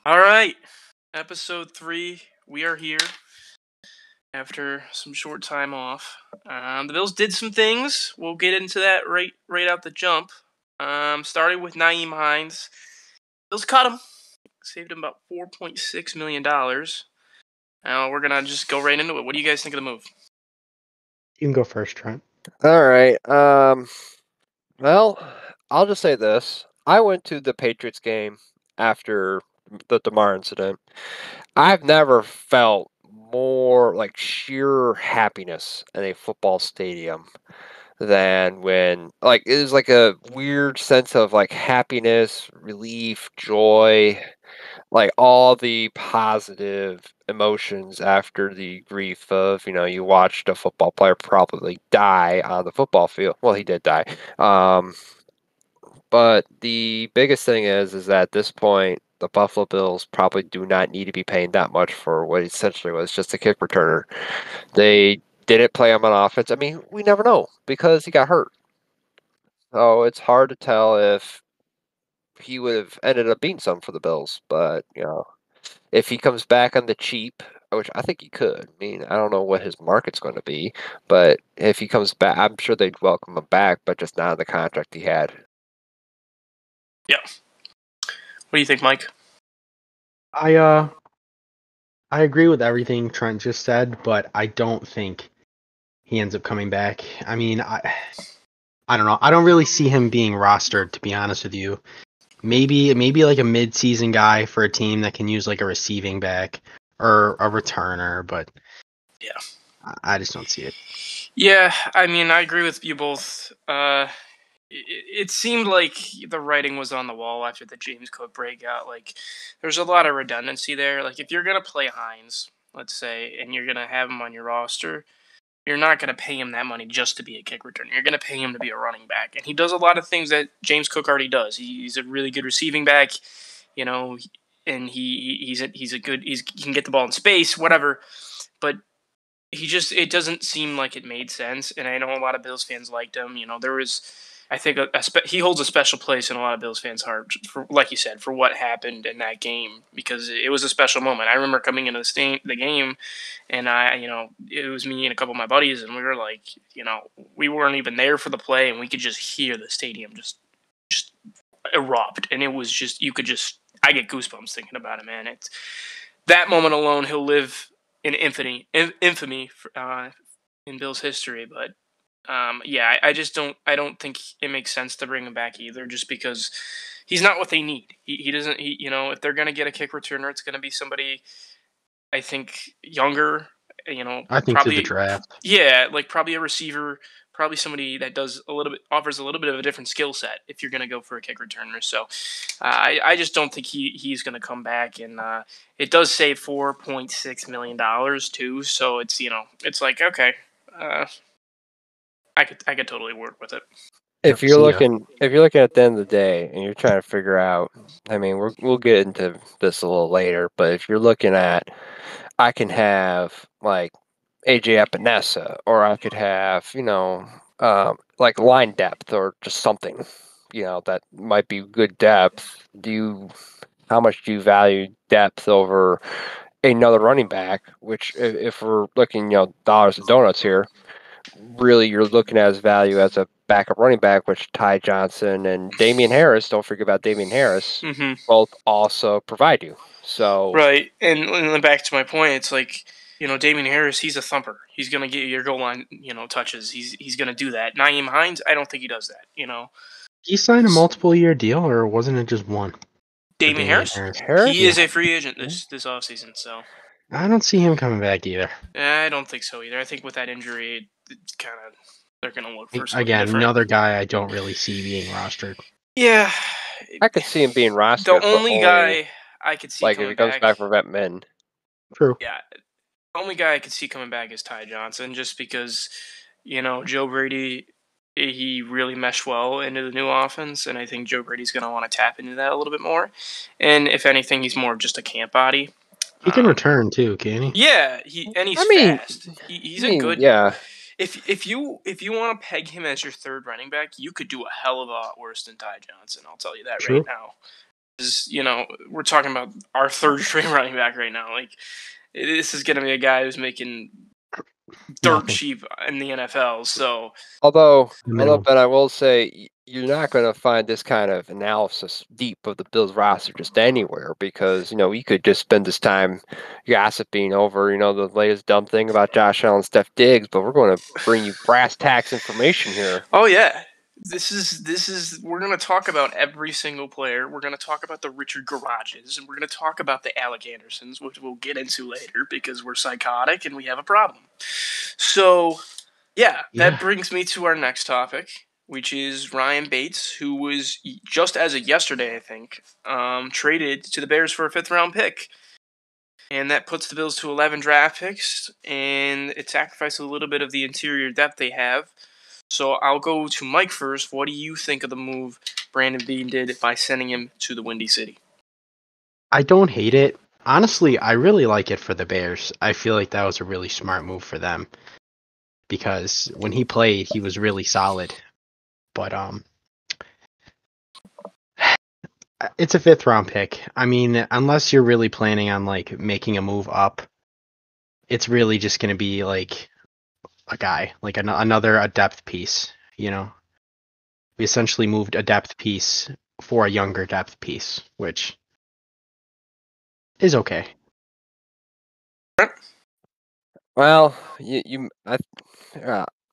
All right, episode 3. We are here after some short time off. The Bills did some things. We'll get into that right out the jump. Starting with Naeem Hines. Bills cut him, saved him about $4.6 million. Now we're gonna just go right into it. What do you guys think of the move? You can go first, Trent. All right. Well, I'll just say this. I went to the Patriots game after the DeMar incident. I've never felt more like sheer happiness in a football stadium than when it was like a weird sense of like happiness, relief, joy, like all the positive emotions after the grief of, you watched a football player probably die on the football field. Well, he did die. But the biggest thing is that at this point, the Buffalo Bills probably do not need to be paying that much for what essentially was just a kick returner. They didn't play him on offense. I mean, we never know because he got hurt. So it's hard to tell if he would have ended up being some for the Bills. But, if he comes back on the cheap, which I think he could. I mean, I don't know what his market's going to be, but if he comes back, I'm sure they'd welcome him back, but just not on the contract he had. Yeah. What do you think, Mike? I agree with everything Trent just said, but I don't think he ends up coming back. I mean, I don't know. I don't really see him being rostered, to be honest with you. Maybe like a mid-season guy for a team that can use like a receiving back or a returner, but yeah, I just don't see it. Yeah, I mean, I agree with you both. It seemed like the writing was on the wall after the James Cook breakout. Like, there's a lot of redundancy there. Like, if you're gonna play Hines, let's say, and you're gonna have him on your roster, you're not gonna pay him that money just to be a kick returner. You're gonna pay him to be a running back, and he does a lot of things that James Cook already does. He's a really good receiving back, and he can get the ball in space, whatever. But it doesn't seem like it made sense, and I know a lot of Bills fans liked him. There was, I think, he holds a special place in a lot of Bills fans' heart, for, like you said, for what happened in that game, because it was a special moment. I remember coming into the game, and it was me and a couple of my buddies, and we were like, we weren't even there for the play, and we could just hear the stadium just erupt, and it was just, I get goosebumps thinking about it, man. It's that moment alone. He'll live in infamy in Bill's history. But I just don't think it makes sense to bring him back either, just because he's not what they need. He doesn't. If they're gonna get a kick returner, it's gonna be somebody, I think, younger. I think probably to the draft. Yeah, like probably a receiver. Probably somebody that offers a little bit of a different skill set if you're going to go for a kick returner. So I just don't think he's going to come back. And it does save $4.6 million too. So it's it's like, okay, I could totally work with it. If you're looking at the end of the day and you're trying to figure out, I mean, we'll get into this a little later, but if you're looking at, I can have like AJ Epinesa, or I could have, like line depth or just something, that might be good depth. How much do you value depth over another running back? Which, if we're looking, dollars and donuts here, really you're looking at his value as a backup running back, which Ty Johnson and Damian Harris, don't forget about Damian Harris, both also provide you. So right, and back to my point, it's like, Damian Harris, he's a thumper. He's gonna get you your goal line, touches. He's gonna do that. Naeem Hines, I don't think he does that. He signed a multiple year deal, or wasn't it just one? Damian Harris? He is a free agent this offseason, so I don't see him coming back either. I don't think so either. I think with that injury, it's kind of, they're going to look for something again different. Another guy I don't really see being rostered. Yeah, I could see him being rostered. The only guy I could see if he comes back for vet min. True. Yeah, the only guy I could see coming back is Ty Johnson, just because Joe Brady, he really meshed well into the new offense, and I think Joe Brady's going to want to tap into that a little bit more. And if anything, he's more of just a camp body. He can return too, can he? Yeah, he's fast. He's a good. Yeah. If you want to peg him as your third running back, you could do a hell of a lot worse than Ty Johnson. I'll tell you that right now. we're talking about our third string running back right now. Like, this is going to be a guy who's making dirt cheap in the NFL. So, although Ben, I will say you're not going to find this kind of analysis deep of the Bills roster just anywhere, because we could just spend this time gossiping over the latest dumb thing about Josh Allen, Steph Diggs, but we're going to bring you brass tacks information here. Oh yeah. We're going to talk about every single player. We're going to talk about the Richard Garages, and we're going to talk about the Alec Andersons, which we'll get into later because we're psychotic and we have a problem. So, yeah, that brings me to our next topic, which is Ryan Bates, who was just as of yesterday, I think, traded to the Bears for a 5th-round pick. And that puts the Bills to 11 draft picks, and it sacrifices a little bit of the interior depth they have. So I'll go to Mike first. What do you think of the move Brandon Beane did by sending him to the Windy City? I don't hate it. Honestly, I really like it for the Bears. I feel like that was a really smart move for them, because when he played, he was really solid. But it's a 5th-round pick. I mean, unless you're really planning on making a move up, it's really just going to be like a guy, like another depth piece. We essentially moved a depth piece for a younger depth piece, which is okay. Well,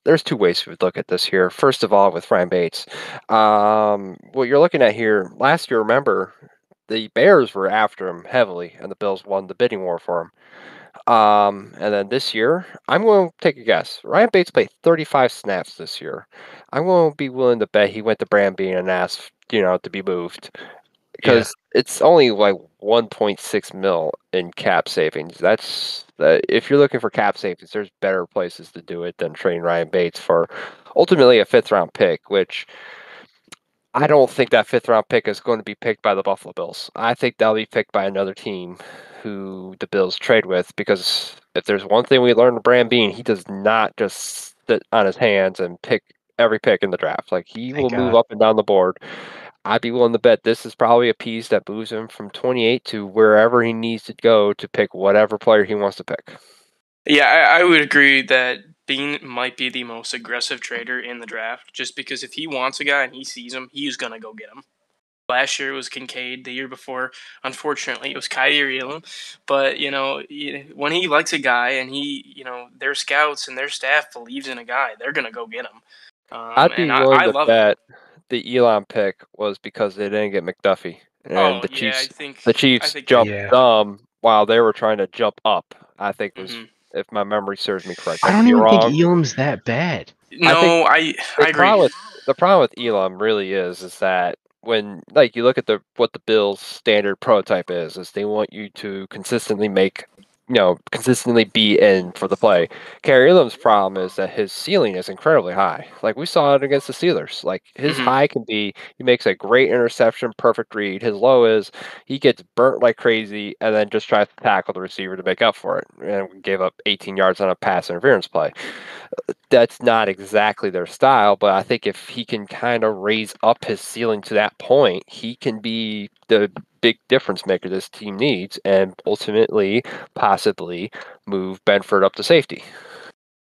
there's two ways we would look at this here. First of all, with Ryan Bates, what you're looking at here, last year, remember, the Bears were after him heavily, and the Bills won the bidding war for him. And then this year, I'm going to take a guess. Ryan Bates played 35 snaps this year. I'm going to be willing to bet he went to Brandon Beane and asked, to be moved, because it's only like 1.6 mil in cap savings. If you're looking for cap savings, there's better places to do it than trading Ryan Bates for ultimately a 5th-round pick, which I don't think that 5th-round pick is going to be picked by the Buffalo Bills. I think that'll be picked by another team who the Bills trade with, because if there's one thing we learned from Brandon Beane, he does not just sit on his hands and pick every pick in the draft. Like, he will move up and down the board. I'd be willing to bet this is probably a piece that moves him from 28 to wherever he needs to go to pick whatever player he wants to pick. Yeah, I would agree that Beane might be the most aggressive trader in the draft, just because if he wants a guy and he sees him, he's going to go get him. Last year it was Kincaid. The year before, unfortunately, it was Kaiir Elam. But, when he likes a guy and their scouts and their staff believes in a guy, they're going to go get him. I'd be willing to bet the Elam pick was because they didn't get McDuffie. And the Chiefs jumped while they were trying to jump up, I think was, if my memory serves me correct. I don't even think Elam's that bad. No, I agree. The problem with Elam really is that when you look at what the Bills' standard prototype is they want you to consistently be in for the play. Kaiir Elam's problem is that his ceiling is incredibly high. Like, we saw it against the Steelers. Like, his high can be, he makes a great interception, perfect read. His low is he gets burnt like crazy and then just tries to tackle the receiver to make up for it. And gave up 18 yards on a pass interference play. That's not exactly their style, but I think if he can kind of raise up his ceiling to that point, he can be the big difference maker this team needs, and ultimately possibly move Benford up to safety.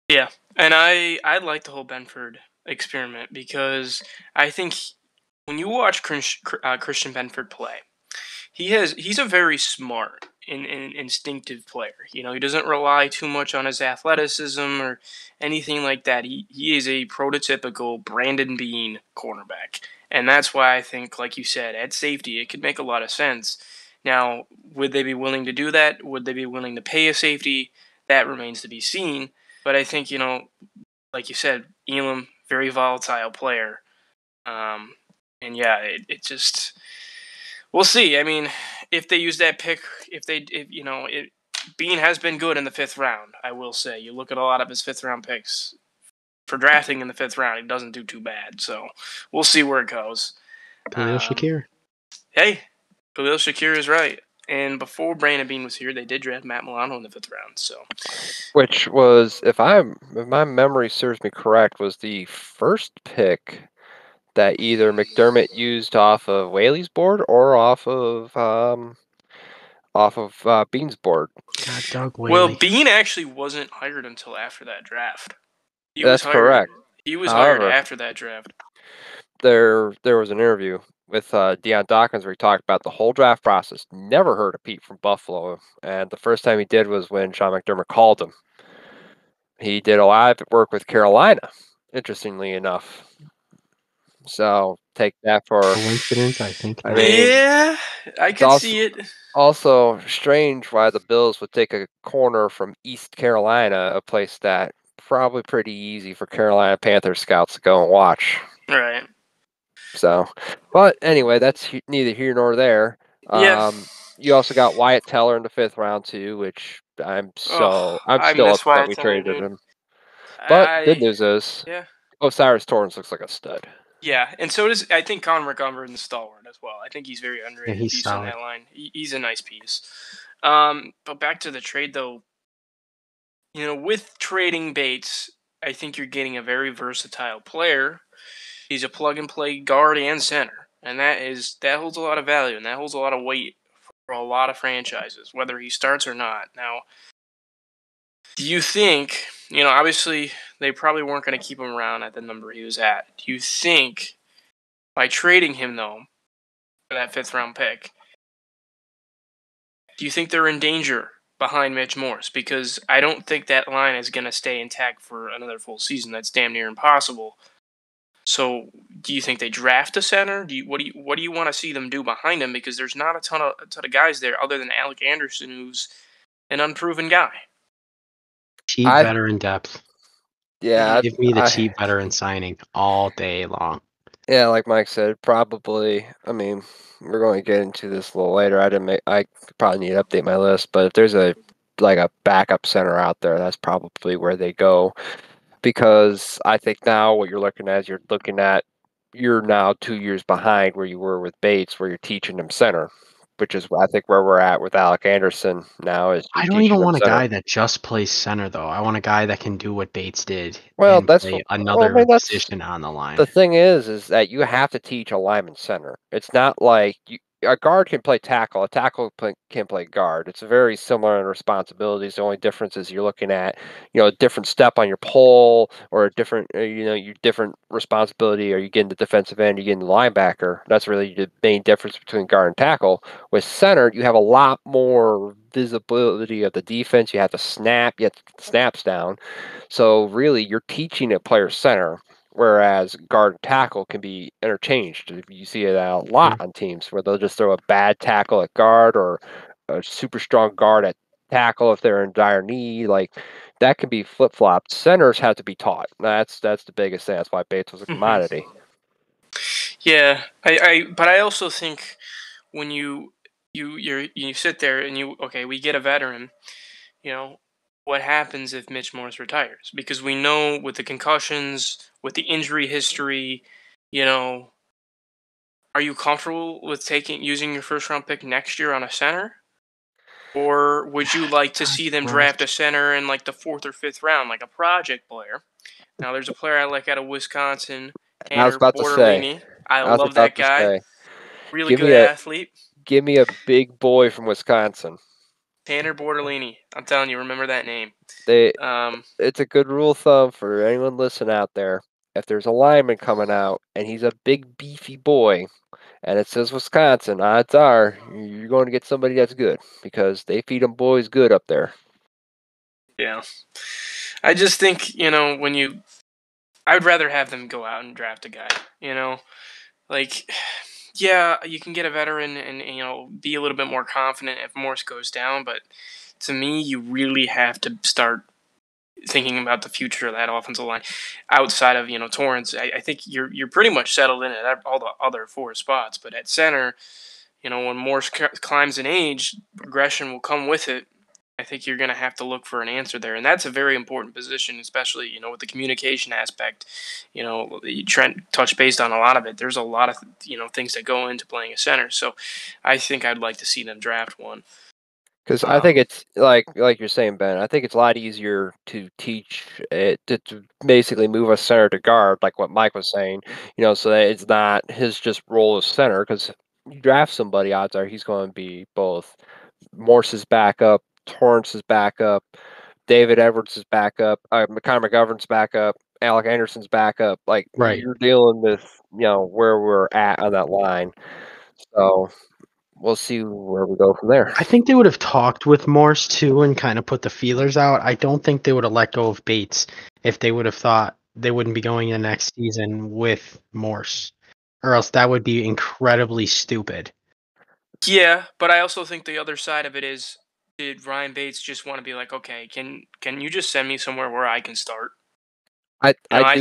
Yeah, and I like the whole Benford experiment, because I think when you watch Christian Benford play, he's a very smart and instinctive player. He doesn't rely too much on his athleticism or anything like that. He is a prototypical Brandon Beane cornerback. And that's why I think, like you said, at safety, it could make a lot of sense. Now, would they be willing to do that? Would they be willing to pay a safety? That remains to be seen. But I think, like you said, Elam, very volatile player. And yeah, it just, we'll see. I mean, if they use that pick, Beane has been good in the 5th round, I will say. You look at a lot of his 5th-round picks. For drafting in the 5th round, he doesn't do too bad. So we'll see where it goes. Khalil Shakir. Hey, Khalil Shakir is right. And before Brandon Beane was here, they did draft Matt Milano in the 5th round. So, which was, if my memory serves me correct, was the first pick that either McDermott used off of Whaley's board or off of Bean's board. God, Doug Well, Whaley. Bean actually wasn't hired until after that draft. That's correct. He was hired However, after that draft. There was an interview with Deion Dawkins where he talked about the whole draft process. Never heard of Pete from Buffalo, and the first time he did was when Sean McDermott called him. He did a lot of work with Carolina, interestingly enough. So take that for coincidence, I think. I mean, yeah, I can see it. Also strange why the Bills would take a corner from East Carolina, a place that probably pretty easy for Carolina Panthers scouts to go and watch. Right. So, but anyway, that's neither here nor there. Yeah. You also got Wyatt Teller in the 5th round too, which I'm still upset we traded him. But good news is, Osiris Torrance looks like a stud. Yeah, and so does I think Connor Montgomery in the stalwart as well. I think he's very underrated he's piece solid. on that line. He's a nice piece. But back to the trade though. With trading Bates, I think you're getting a very versatile player. He's a plug and play guard and center, and that holds a lot of value and that holds a lot of weight for a lot of franchises, whether he starts or not. Now, do you think, obviously they probably weren't going to keep him around at the number he was at. Do you think by trading him though for that 5th round pick, do you think they're in danger behind Mitch Morse? Because I don't think that line is going to stay intact for another full season. That's damn near impossible. So, do you think they draft a center? What do you want to see them do behind him? Because there's not a ton of guys there other than Alec Anderson, who's an unproven guy. Cheap veteran depth. Yeah, give me the cheap veteran signing all day long. Yeah, like Mike said, probably. I mean, we're going to get into this a little later. I probably need to update my list, but if there's a backup center out there, that's probably where they go. Because I think now what you're looking at is you're now 2 years behind where you were with Bates, where you're teaching them center, which is I think where we're at with Alec Anderson now. I don't even want a guy that just plays center though. I want a guy that can do what Bates did. Well, and play another position on the line. The thing is that you have to teach a lineman center. It's not like a guard can play tackle. A tackle can play guard. It's very similar in responsibilities. The only difference is you're looking at, a different step on your pole or a different, your different responsibility. Are you getting the defensive end? Are you getting the linebacker? That's really the main difference between guard and tackle. With center, you have a lot more visibility of the defense. You have to snap. You have to snaps down. So really, you're teaching a player center. Whereas guard and tackle can be interchanged. You see it a lot on teams where they'll just throw a bad tackle at guard or a super strong guard at tackle if they're in dire need. Like that can be flip flopped. Centers have to be taught. That's the biggest thing. That's why Bates was a commodity. Yeah, but I also think when you sit there and we get a veteran, what happens if Mitch Morse retires? Because we know with the concussions, with the injury history, are you comfortable with using your 1st round pick next year on a center? Or would you like to see them draft a center in like the 4th or 5th round, like a project player? Now, there's a player I like out of Wisconsin, Tanner Bortolini. I love that guy. Really good athlete. Give me a big boy from Wisconsin. Tanner Bortolini. I'm telling you, remember that name. It's a good rule of thumb for anyone listening out there. If there's a lineman coming out and he's a big beefy boy and it says Wisconsin, odds are you're going to get somebody that's good because they feed them boys good up there. Yeah. I just think, I would rather have them go out and draft a guy, yeah, you can get a veteran and, be a little bit more confident if Morse goes down, but to me, you really have to start thinking about the future of that offensive line outside of, Torrance. I think you're pretty much settled in at all the other 4 spots, but at center, when Morse climbs in age, progression will come with it. I think you're going to have to look for an answer there. And that's a very important position, especially, with the communication aspect. Trent touched based on a lot of it. There's a lot of, things that go into playing a center. So I think I'd like to see them draft one. Because I think it's like you're saying, Ben. I think it's a lot easier to teach it to basically move a center to guard, like what Mike was saying. So that it's not his just role as center. Because you draft somebody, odds are he's going to be both Morse's backup, Torrance's backup, David Edwards' backup, Connor McGovern's backup, Alec Anderson's backup. Like you're dealing with where we're at on that line. So we'll see where we go from there. I think they would have talked with Morse too and kind of put the feelers out. I don't think they would have let go of Bates if they would have thought they wouldn't be going in next season with Morse, or else that would be incredibly stupid. Yeah, but I also think the other side of it is, did Ryan Bates just want to be like, okay, can you just send me somewhere where I can start? I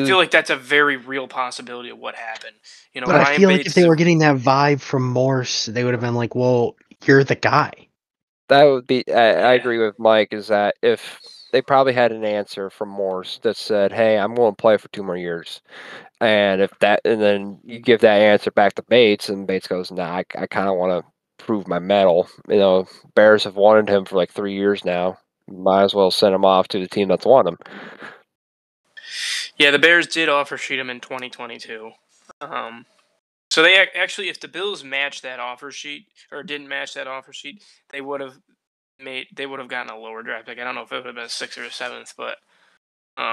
feel like that's a very real possibility of what happened. But Ryan I feel Bates like if they were getting that vibe from Morse, they would have been like, well, you're the guy. That would be, I agree with Mike, is that if they probably had an answer from Morse that said, hey, I'm going to play for 2 more years. And then you give that answer back to Bates, and Bates goes, nah, I kind of want to prove my mettle. Bears have wanted him for like 3 years now. Might as well send him off to the team that's won him. Yeah, the Bears did offer sheet him in 2022. So they actually, if the Bills matched that offer sheet or didn't match that offer sheet, they would have gotten a lower draft pick. I don't know if it would have been a 6th or a 7th, but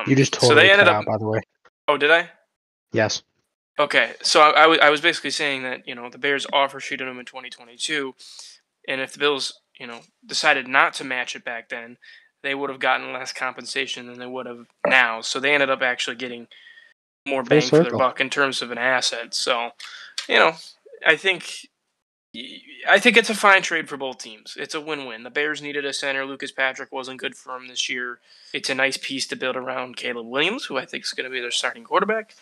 you just totally cut out, by the way. Oh, did I? Yes. Okay, so I was basically saying that the Bears offer sheeted him in 2022, and if the Bills decided not to match it back then, they would have gotten less compensation than they would have now. So they ended up actually getting more bang for their buck in terms of an asset. So, I think it's a fine trade for both teams. It's a win-win. The Bears needed a center. Lucas Patrick wasn't good for them this year. It's a nice piece to build around Caleb Williams, who I think is going to be their starting quarterback.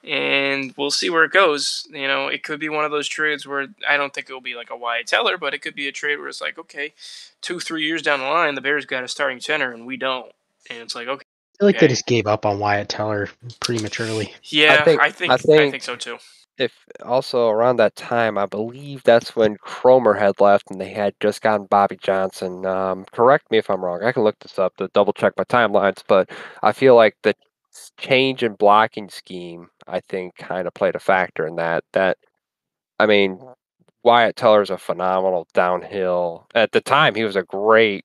And we'll see where it goes. It could be one of those trades where I don't think it'll be like a Wyatt Teller, but it could be a trade where it's like, okay, 2-3 years down the line, the Bears got a starting center and we don't. And it's like, okay. I feel like they just gave up on Wyatt Teller prematurely. Yeah, I think so too. If also around that time, I believe that's when Cromer had left and they had just gotten Bobby Johnson. Correct me if I'm wrong. I can look this up to double check my timelines, but I feel like the change in blocking scheme, I think, kind of played a factor in that. I mean, Wyatt Teller is a phenomenal downhill. At the time, he was a great,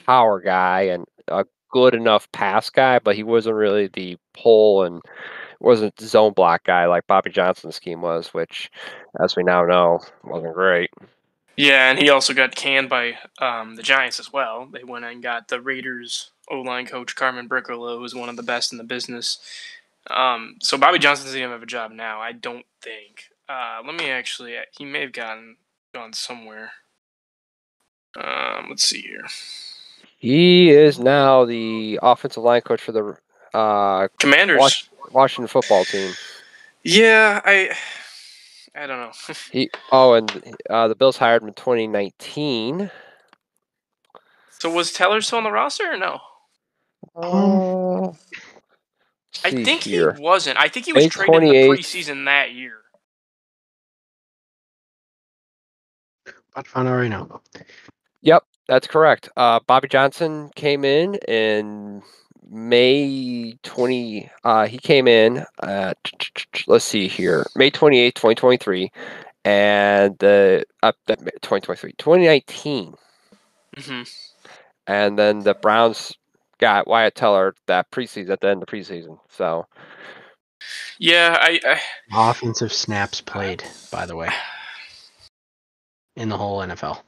power guy and a good enough pass guy, but he wasn't really the pull and wasn't the zone block guy like Bobby Johnson's scheme was, which, as we now know, wasn't great. Yeah, and he also got canned by the Giants as well. They went and got the Raiders O-line coach Carmen Bricolo, who's one of the best in the business. So Bobby Johnson doesn't even have a job now, I don't think. Let me actually. He may have gone somewhere. Let's see here. He is now the offensive line coach for the Commanders, Washington football team. Yeah, I don't know. The Bills hired him in 2019. So was Teller still on the roster or no? I think he wasn't. I think he was traded in the preseason that year. About to find out right now. Yep, that's correct. Bobby Johnson came in May 20. He came in let's see here, May 28th, 2023, and 2019. Mm-hmm. And then the Browns got Wyatt Teller that preseason at the end of the preseason. So, yeah, I offensive snaps played, by the way, in the whole NFL.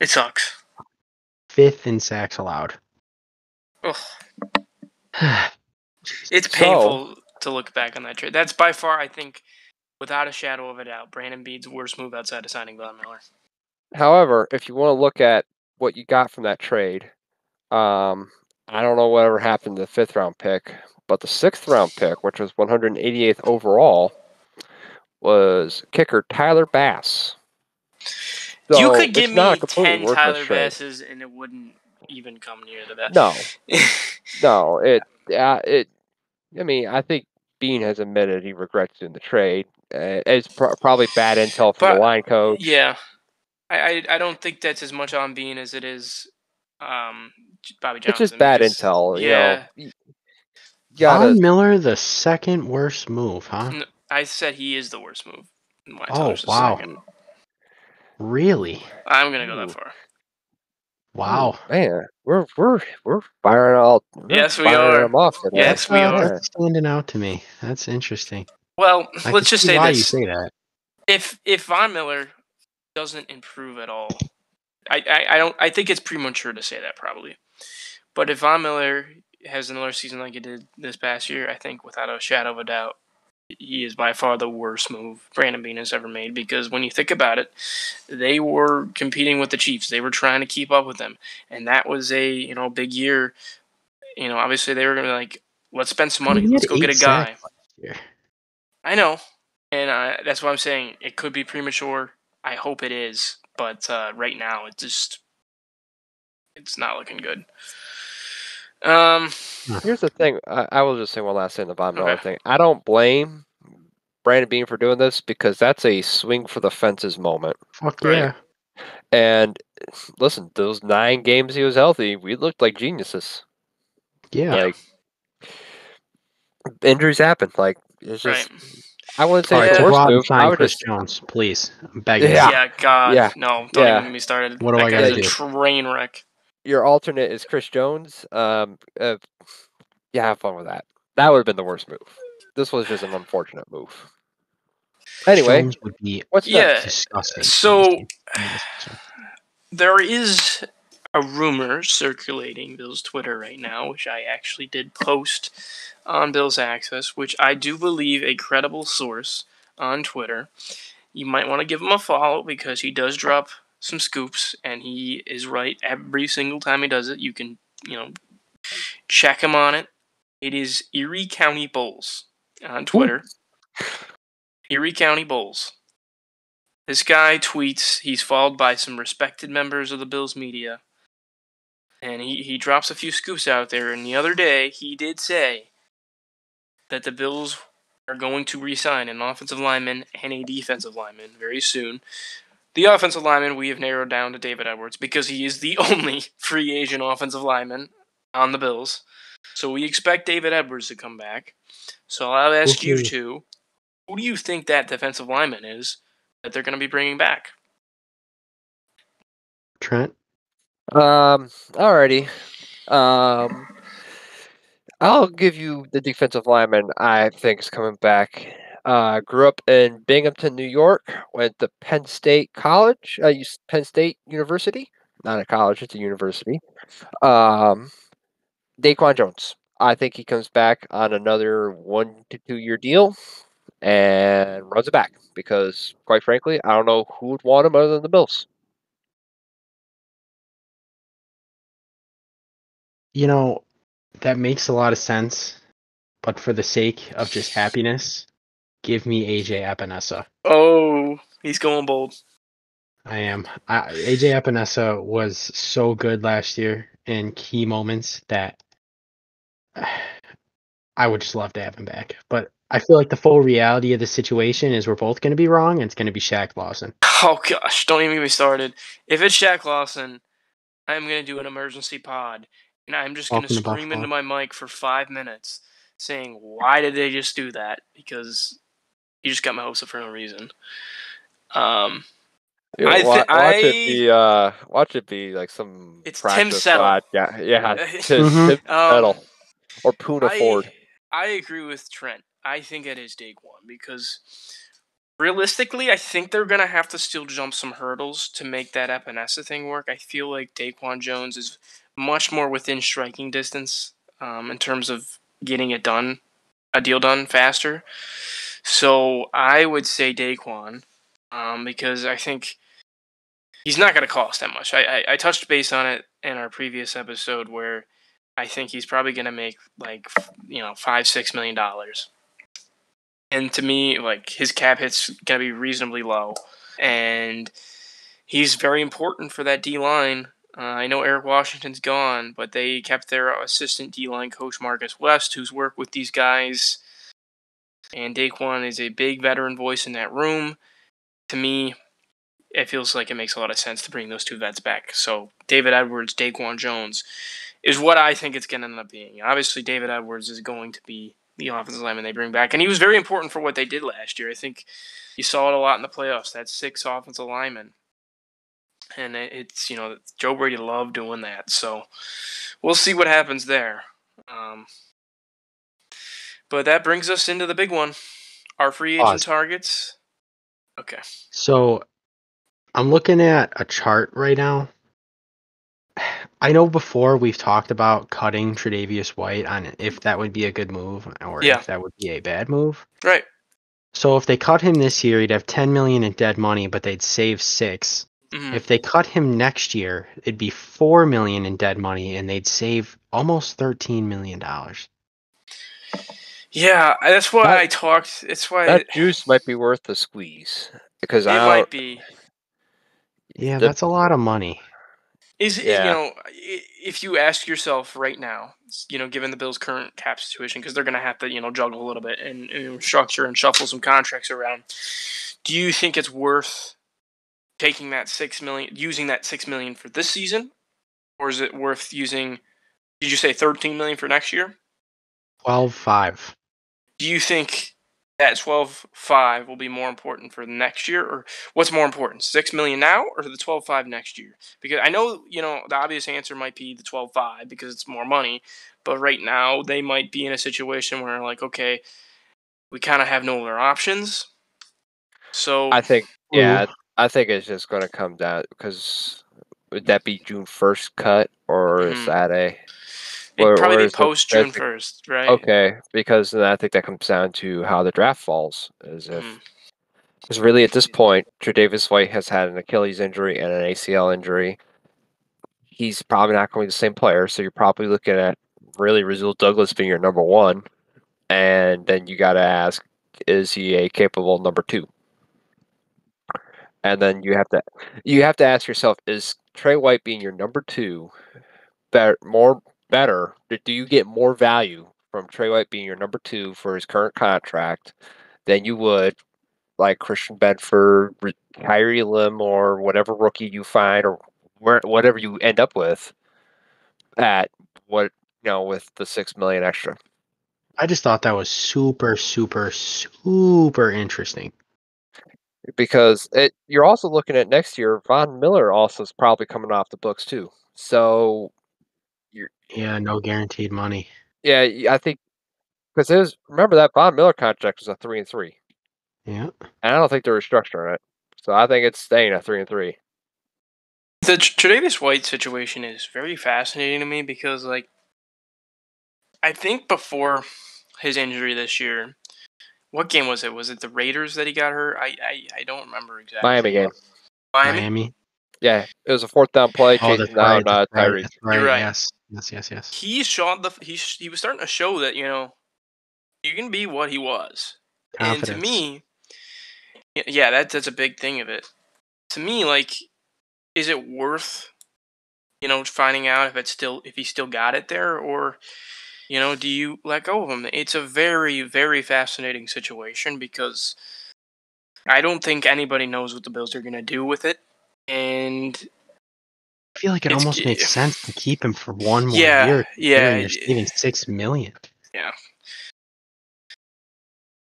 It sucks. 5th in sacks allowed. It's painful to look back on that trade. That's by far, I think, without a shadow of a doubt, Brandon Beane's worst move outside of signing Von Miller. However, if you want to look at what you got from that trade, I don't know whatever happened to the 5th round pick, but the 6th round pick, which was 188th overall, was kicker Tyler Bass. So you could give me 10 Tyler Basses and it wouldn't even come near the best. No. I mean, I think Beane has admitted he regrets doing the trade. It's probably bad intel from the line coach. Yeah. I don't think that's as much on Bean as it is Bobby It's just Johnson bad because intel. yeah, You gotta. Von Miller, the second worst move, huh? I said he is the worst move. Why Oh, Teller's the wow. second. Really? I'm gonna go that Ooh. far. Wow. Man, we're firing all. We're Yes, we firing are. them off today. Yes, we are. That's standing out to me. That's interesting. Well, I can let's just see say why you this: say that. if Von Miller doesn't improve at all, I don't. I think it's premature to say that probably. But if Von Miller has another season like he did this past year, I think without a shadow of a doubt, he is by far the worst move Brandon Beane has ever made. Because when you think about it, they were competing with the Chiefs. They were trying to keep up with them, and that was a big year. Obviously they were gonna be like, let's spend some I mean, money. he Let's had go get 8 a guy. sacks last year. I know, and that's what I'm saying. It could be premature. I hope it is, but right now it's not looking good. Here's the thing. I will just say one last thing about Miller Okay. thing. I don't blame Brandon Beane for doing this because that's a swing for the fences moment. Fuck Right. yeah. And listen, those 9 games he was healthy, we looked like geniuses. Yeah. Like injuries happen. Like it's Right. just. I wouldn't say All right, it's so the go worst out and move. I sign would Chris just. Jones, please. I'm begging you. Yeah. God. Yeah. No, don't Yeah. even get me started. What do That I guy's gotta a do? train wreck. Your alternate is Chris Jones. Yeah, have fun with that. That would have been the worst move. This was just an unfortunate move. Anyway, Jones would be what's Yeah. next? disgusting. So there is a rumor circulating Bill's Twitter right now, which I actually did post on Bill's Access, which I do believe a credible source on Twitter. You might want to give him a follow because he does drop some scoops, and he is right every single time he does it. You can, check him on it. It is Erie County Bulls on Twitter. Erie County Bulls. This guy tweets. He's followed by some respected members of the Bills media. And he drops a few scoops out there. And the other day, he did say that the Bills are going to re-sign an offensive lineman and a defensive lineman very soon. The offensive lineman we have narrowed down to David Edwards because he is the only free agent offensive lineman on the Bills. So we expect David Edwards to come back. So I'll ask you two, who do you think that defensive lineman is that they're going to be bringing back? Trent? Alrighty. I'll give you the defensive lineman I think is coming back. Grew up in Binghamton, New York. Went to Penn State College. Penn State University. Not a college, it's a university. Daquan Jones. I think he comes back on another 1 to 2 year deal and runs it back because, quite frankly, I don't know who would want him other than the Bills. That makes a lot of sense, but for the sake of just happiness, give me AJ Epinesa. Oh, he's going bold. I am. AJ Epinesa was so good last year in key moments that I would just love to have him back. But I feel like the full reality of the situation is we're both going to be wrong, and it's going to be Shaq Lawson. Oh gosh, don't even get me started. If it's Shaq Lawson, I'm gonna do an emergency pod, and I'm just gonna Welcome to scream into Buffalo. my mic for 5 minutes, saying, "Why did they just do that?" Because you just got my hopes up for no reason. Watch it be like some It's Tim practice Settle. squad. Yeah. Tim Mhm. Settle or Poona Ford. I agree with Trent. I think it is Daquan because realistically, I think they're gonna have to still jump some hurdles to make that Epinesa thing work. I feel like Daquan Jones is much more within striking distance in terms of getting a deal done faster. So I would say Daquan because I think he's not going to cost that much. I touched base on it in our previous episode where I think he's probably going to make like $5-6 million. And to me, like his cap hit's going to be reasonably low, and he's very important for that D line. I know Eric Washington's gone, but they kept their assistant D-line coach Marcus West, who's worked with these guys. And Daquan is a big veteran voice in that room. To me, it feels like it makes a lot of sense to bring those two vets back. So David Edwards, Daquan Jones is what I think it's going to end up being. Obviously, David Edwards is going to be the offensive lineman they bring back, and he was very important for what they did last year. I think you saw it a lot in the playoffs. That 6 offensive linemen, and it's Joe Brady loved doing that. So we'll see what happens there. But that brings us into the big one, our free agent targets. Okay. So I'm looking at a chart right now. I know before we've talked about cutting Tre'Davious White on if that would be a good move or if that would be a bad move. Right. So if they cut him this year, he'd have $10 million in dead money, but they'd save $6 million. Mm-hmm. If they cut him next year, it'd be $4 million in dead money, and they'd save almost $13 million. Yeah, that's why I talked. It's why that juice might be worth the squeeze because it might be. Yeah, that's a lot of money. If you ask yourself right now, given the Bills' current cap situation, because they're going to have to, juggle a little bit and structure and shuffle some contracts around, do you think it's worth taking that $6 million, using that $6 million for this season, or is it worth using? Did you say $13 million for next year? 12.5. Do you think that 12.5 will be more important for next year, or what's more important, $6 million now or the 12.5 next year? Because I know, the obvious answer might be the 12.5 because it's more money, but right now they might be in a situation where like, okay, we kind of have no other options. So I think it's just going to come down because would that be June 1st cut or is that a? It'd probably be post June 1st, right? Okay, because I think that comes down to how the draft falls. Because really at this point, Tre'Davious White has had an Achilles injury and an ACL injury. He's probably not going to be the same player, so you're probably looking at really Rasul Douglas being your number 1, and then you got to ask, is he a capable number 2? And then you have to ask yourself, is Trey White being your number 2 better? Do you get more value from Trey White being your number 2 for his current contract than you would like Christian Bedford, Kyrie Lim, or whatever rookie you find, or whatever you end up with at with the $6 million extra? I just thought that was super, super, super interesting. Because you're also looking at next year. Von Miller also is probably coming off the books too. So no guaranteed money. Yeah, I think because remember that Von Miller contract was a 3-3. Yeah, and I don't think they're restructuring it, so I think it's staying at 3-3. The Tre'Davious White situation is very fascinating to me because, like, I think before his injury this year, what game was it? Was it the Raiders that he got hurt? I don't remember exactly. Miami game. Miami. Yeah, it was a 4th down play chasing down Tyreek. Right. You're right. Yes. He was starting to show that you can be what he was. Confidence. And to me, yeah, that's a big thing of it. To me, like, is it worth finding out if he still got it there, or do you let go of him? It's a very, very fascinating situation because I don't think anybody knows what the Bills are going to do with it, and I feel like it almost makes sense to keep him for one more year. Yeah, you're saving $6 million. Yeah,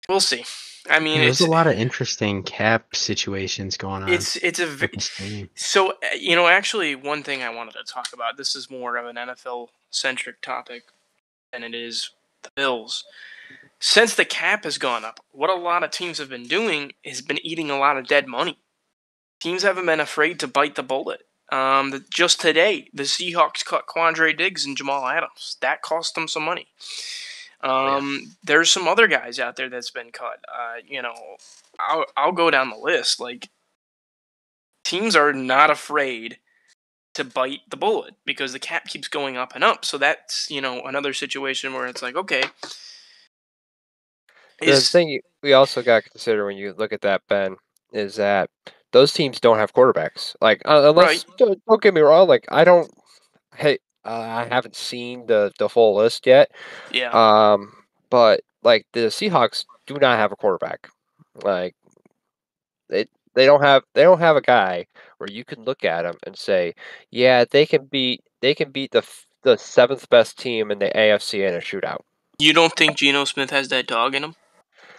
we'll see. I mean, there's a lot of interesting cap situations going on. So actually, one thing I wanted to talk about. This is more of an NFL centric topic than it is the Bills. Since the cap has gone up, what a lot of teams have been doing is been eating a lot of dead money. Teams haven't been afraid to bite the bullet. Just today, the Seahawks cut Quandre Diggs and Jamal Adams. That cost them some money. There's some other guys out there that's been cut. I'll go down the list. Like, teams are not afraid to bite the bullet because the cap keeps going up and up. So that's another situation where it's like, okay. The thing we also got to consider when you look at that, Ben, is that those teams don't have quarterbacks. Like, unless don't get me wrong, like I haven't seen the full list yet. Yeah. But like the Seahawks do not have a quarterback. Like they they don't have a guy where you can look at them and say, yeah, they can beat the 7th best team in the AFC in a shootout. You don't think Geno Smith has that dog in him?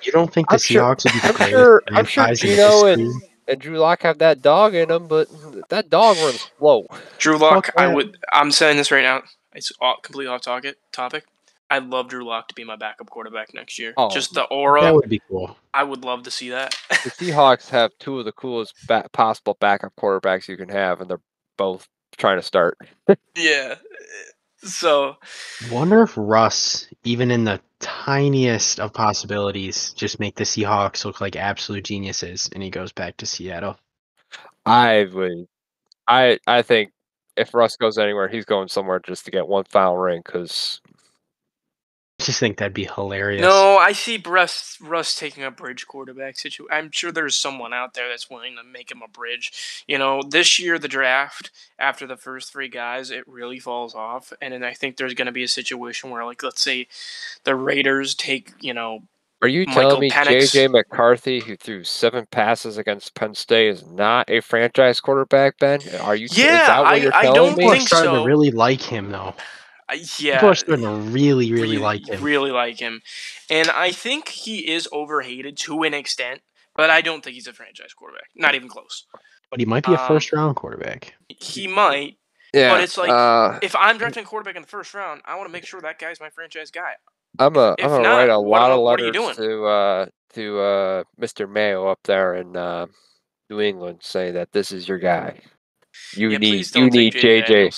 You don't think the Seahawks would be the greatest I'm sure franchise in Geno history? and Drew Lock have that dog in them, but that dog runs slow. Drew Lock, I'm saying this right now. It's completely off topic. I'd love Drew Lock to be my backup quarterback next year. Oh, just the aura. That would be cool. I would love to see that. The Seahawks have 2 of the coolest possible backup quarterbacks you can have, and they're both trying to start. Yeah. So, wonder if Russ, even in the tiniest of possibilities, just make the Seahawks look like absolute geniuses, and he goes back to Seattle. I think if Russ goes anywhere, he's going somewhere just to get one final ring. Because I just think that'd be hilarious. No, I see Russ taking a bridge quarterback situation. I'm sure there's someone out there that's willing to make him a bridge. This year, the draft, after the first 3 guys, it really falls off. And then I think there's going to be a situation where, like, let's say the Raiders take, Are you telling me J.J. McCarthy, who threw 7 passes against Penn State, is not a franchise quarterback, Ben? Are you? Yeah, is that what you're telling don't me? People are think starting so. to really like him, though. Yeah, people are starting to really, really like him. Really like him, and I think he is overhated to an extent. But I don't think he's a franchise quarterback. Not even close. But he might be a first-round quarterback. He might. Yeah, but it's like if I'm drafting a quarterback in the first round, I want to make sure that guy's my franchise guy. I'm gonna write a lot of letters to Mr. Mayo up there in New England, say that this is your guy. You need JJ.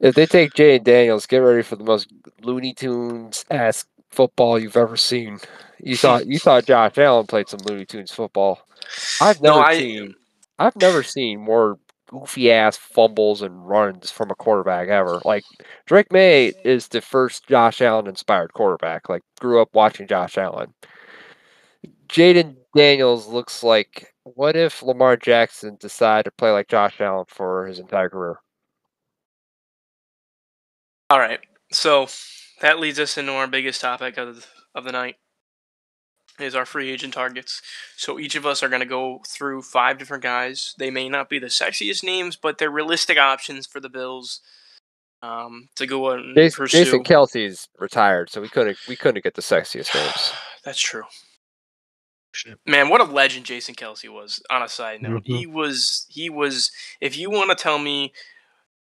If they take Jay Daniels, get ready for the most Looney Tunes-esque football you've ever seen. You thought Josh Allen played some Looney Tunes football. I've never seen more goofy ass fumbles and runs from a quarterback ever. Like, Drake May is the first Josh Allen inspired quarterback. Like, grew up watching Josh Allen. Jaden Daniels looks like, what if Lamar Jackson decided to play like Josh Allen for his entire career? All right, so that leads us into our biggest topic of the night. Is our free agent targets. So each of us are going to go through 5 different guys. They may not be the sexiest names, but they're realistic options for the Bills to go and pursue. Jason Kelce's retired, so we couldn't get the sexiest names. That's true. Man, what a legend Jason Kelce was. On a side note, he was. If you want to tell me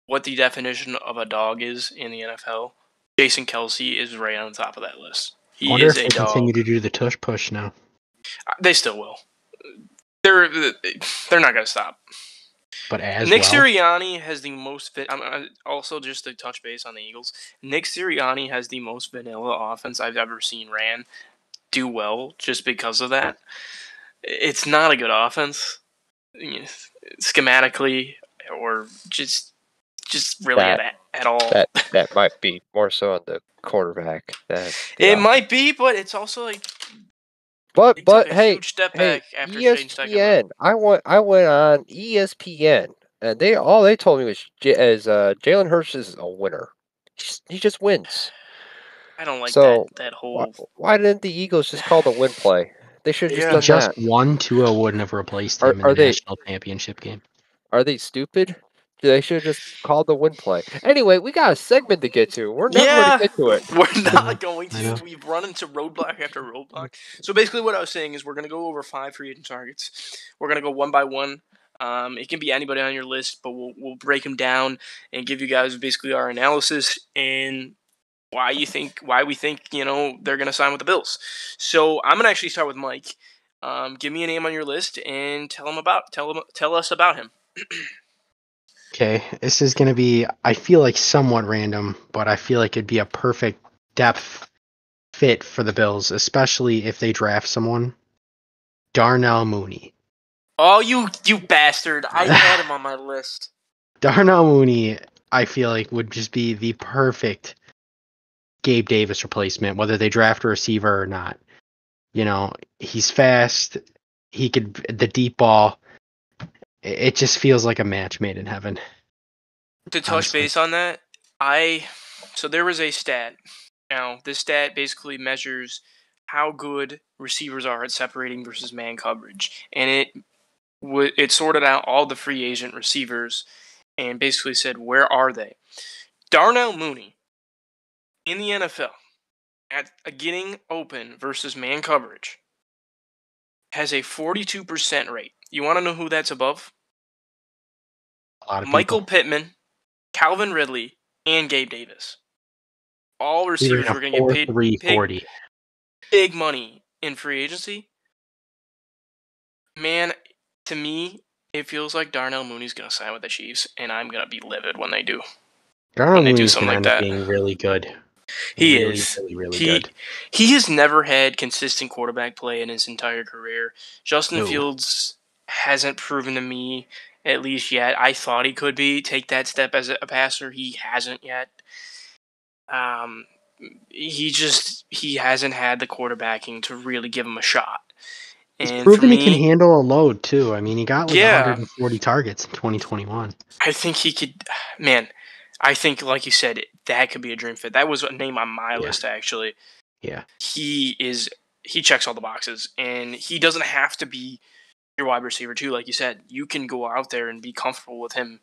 what the definition of a dog is in the NFL, Jason Kelce is right on top of that list. I wonder if they continue to do the tush push now. They still will. They're not going to stop. But Nick Sirianni has the most also just to touch base on the Eagles. Nick Sirianni has the most vanilla offense I've ever seen ran do well just because of that. It's not a good offense schematically or just really at all. That might be more so on the quarterback. It might be, but it's also like. But hey, huge step back after ESPN. I went on ESPN, and all they told me was Jalen Hurts is a winner. He just wins. I don't like that whole. Why didn't the Eagles just call the win play? They should have just done that. Just 1-2 wouldn't have replaced him in the national championship game. Are they stupid? They should have just called the win play. Anyway, we got a segment to get to. We're never going to get to it. We're not going to. We've run into roadblock after roadblock. So basically what I was saying is we're going to go over 5 free agent targets. We're going to go one by one. It can be anybody on your list, but we'll break them down and give you guys basically our analysis and why we think they're going to sign with the Bills. So I'm going to actually start with Mike. Give me a name on your list and tell us about him. Okay, this is going to be, I feel like somewhat random, but I feel like it'd be a perfect depth fit for the Bills, especially if they draft someone. Darnell Mooney. Oh, you bastard. I had him on my list. Darnell Mooney, I feel like, would just be the perfect Gabe Davis replacement, whether they draft a receiver or not. He's fast. He could, the deep ball. It just feels like a match made in heaven. To touch base on that, so there was a stat. Now, this stat basically measures how good receivers are at separating versus man coverage, and it sorted out all the free agent receivers and basically said, where are they? Darnell Mooney in the NFL at getting open versus man coverage has a 42% rate. You want to know who that's above? A lot of Michael people. Pittman, Calvin Ridley, and Gabe Davis. All He ran receivers a were going to get paid 4.340. big money in free agency. Man, to me, it feels like Darnell Mooney's going to sign with the Chiefs, and I'm going to be livid when they do. Darnell Do Mooney's something going to like end up that. being really good. He Really, is. really, really good. He has never had consistent quarterback play in his entire career. Justin No. Fields hasn't proven to me, at least yet. I thought he could take that step as a passer. He hasn't yet. He hasn't had the quarterbacking to really give him a shot. He's And for proven he can me, handle a load too. I mean, he got like yeah, 140 targets in 2021. I think he could. Man, I think, like you said, that could be a dream fit. That was a name on my list, actually. Yeah. He checks all the boxes, and he doesn't have to be your wide receiver too. Like you said, you can go out there and be comfortable with him,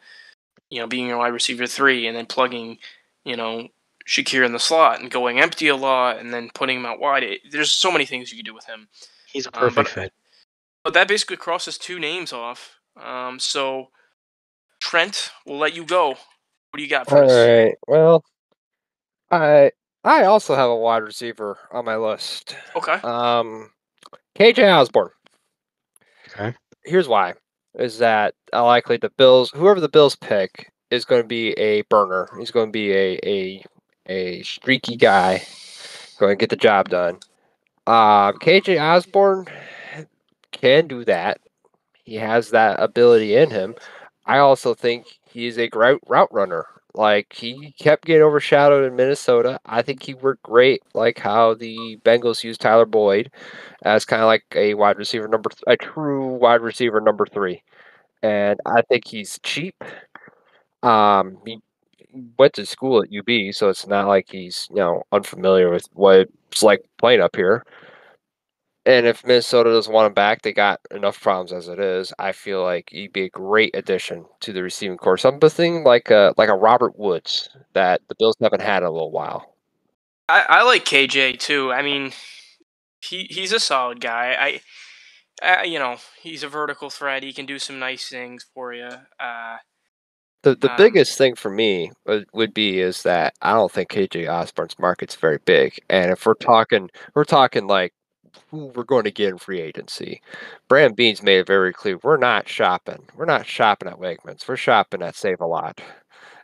being your wide receiver 3, and then plugging, Shakir in the slot and going empty a lot, and then putting him out wide. There's so many things you can do with him. He's a perfect fit. But that basically crosses 2 names off. So Trent, we'll let you go. What do you got for us? All right. Well, I also have a wide receiver on my list. Okay. KJ Osborne. Okay. Here's why: is that likely the Bills, whoever the Bills pick, is going to be a burner. He's going to be a streaky guy, going to get the job done. KJ Osborne can do that. He has that ability in him. I also think he's a great route runner. Like, he kept getting overshadowed in Minnesota. I think he worked great, like how the Bengals used Tyler Boyd as kind of like a true wide receiver number 3. And I think he's cheap. He went to school at UB, so it's not like he's unfamiliar with what it's like playing up here. And if Minnesota doesn't want him back, they got enough problems as it is. I feel like he'd be a great addition to the receiving corps. Something like a Robert Woods that the Bills haven't had in a little while. I like KJ too. I mean, he's a solid guy. He's a vertical threat. He can do some nice things for you. The biggest thing for me would be is that I don't think KJ Osborne's market's very big. And if we're talking like who we're going to get in free agency, Brandon Beane's made it very clear we're not shopping. We're not shopping at Wegmans. We're shopping at Save a Lot.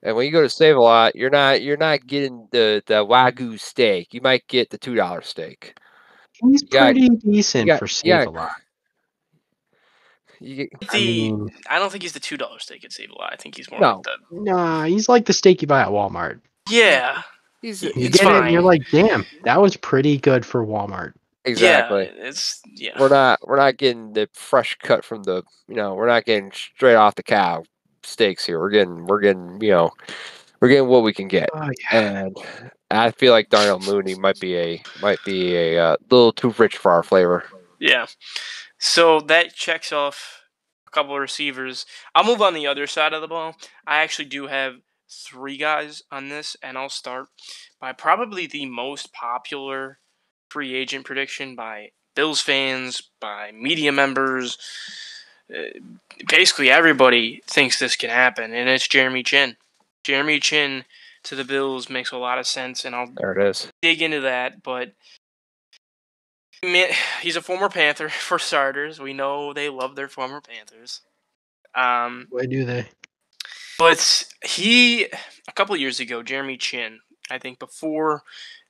And when you go to Save a Lot, you're not getting the Wagyu steak. You might get the $2 steak. He's pretty decent for Save a Lot. I don't think he's the $2 steak at Save a Lot. I think he's more like the. Nah, he's like the steak you buy at Walmart. Yeah, you get it, and you're like, damn, that was pretty good for Walmart. Exactly. Yeah. We're not getting the fresh cut from the we're not getting straight off the cow steaks here. We're getting what we can get. Oh, yeah. And I feel like Darnell Mooney might be a little too rich for our flavor. Yeah. So that checks off a couple of receivers. I'll move on the other side of the ball. I actually do have 3 guys on this, and I'll start by probably the most popular free agent prediction by Bills fans, by media members. Basically, everybody thinks this can happen, and it's Jeremy Chinn. Jeremy Chinn to the Bills makes a lot of sense, and I'll dig into that, but he's a former Panther, for starters. We know they love their former Panthers. Why do they? But a couple of years ago, Jeremy Chinn, I think before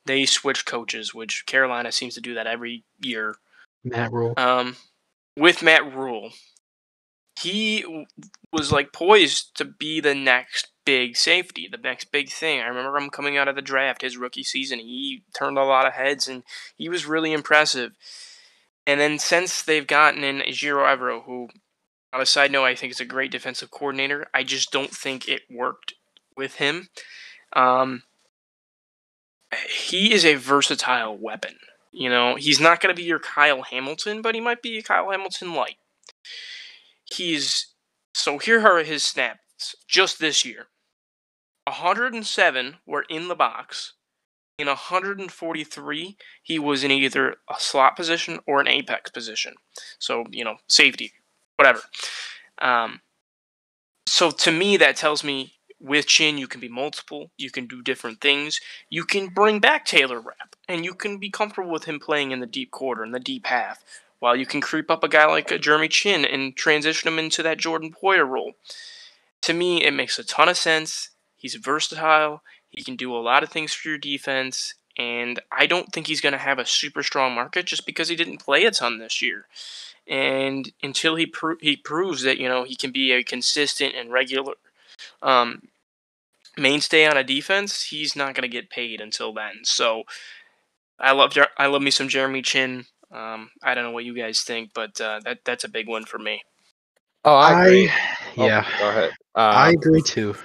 they switched coaches, which Carolina seems to do that every year. Matt Rule. With Matt Rule, he was like poised to be the next big safety, the next big thing. I remember him coming out of the draft, his rookie season. He turned a lot of heads, and he was really impressive. And then since they've gotten in Ejiro Evero, who, on a side note, I think is a great defensive coordinator, I just don't think it worked with him. He is a versatile weapon. He's not going to be your Kyle Hamilton, but he might be a Kyle Hamilton light. So here are his snaps just this year. 107 were in the box. In 143, he was in either a slot position or an apex position. So, safety, whatever. So to me, that tells me with Chinn, you can be multiple. You can do different things. You can bring back Taylor Rapp, and you can be comfortable with him playing in the deep quarter, in the deep half, while you can creep up a guy like Jeremy Chinn and transition him into that Jordan Poyer role. To me, it makes a ton of sense. He's versatile. He can do a lot of things for your defense, and I don't think he's going to have a super strong market just because he didn't play a ton this year. And until he proves that he can be a consistent and regular mainstay on a defense, he's not going to get paid until then. So I love me some Jeremy Chinn. I don't know what you guys think, but that's a big one for me. Oh, I agree. Yeah, go ahead. I agree too.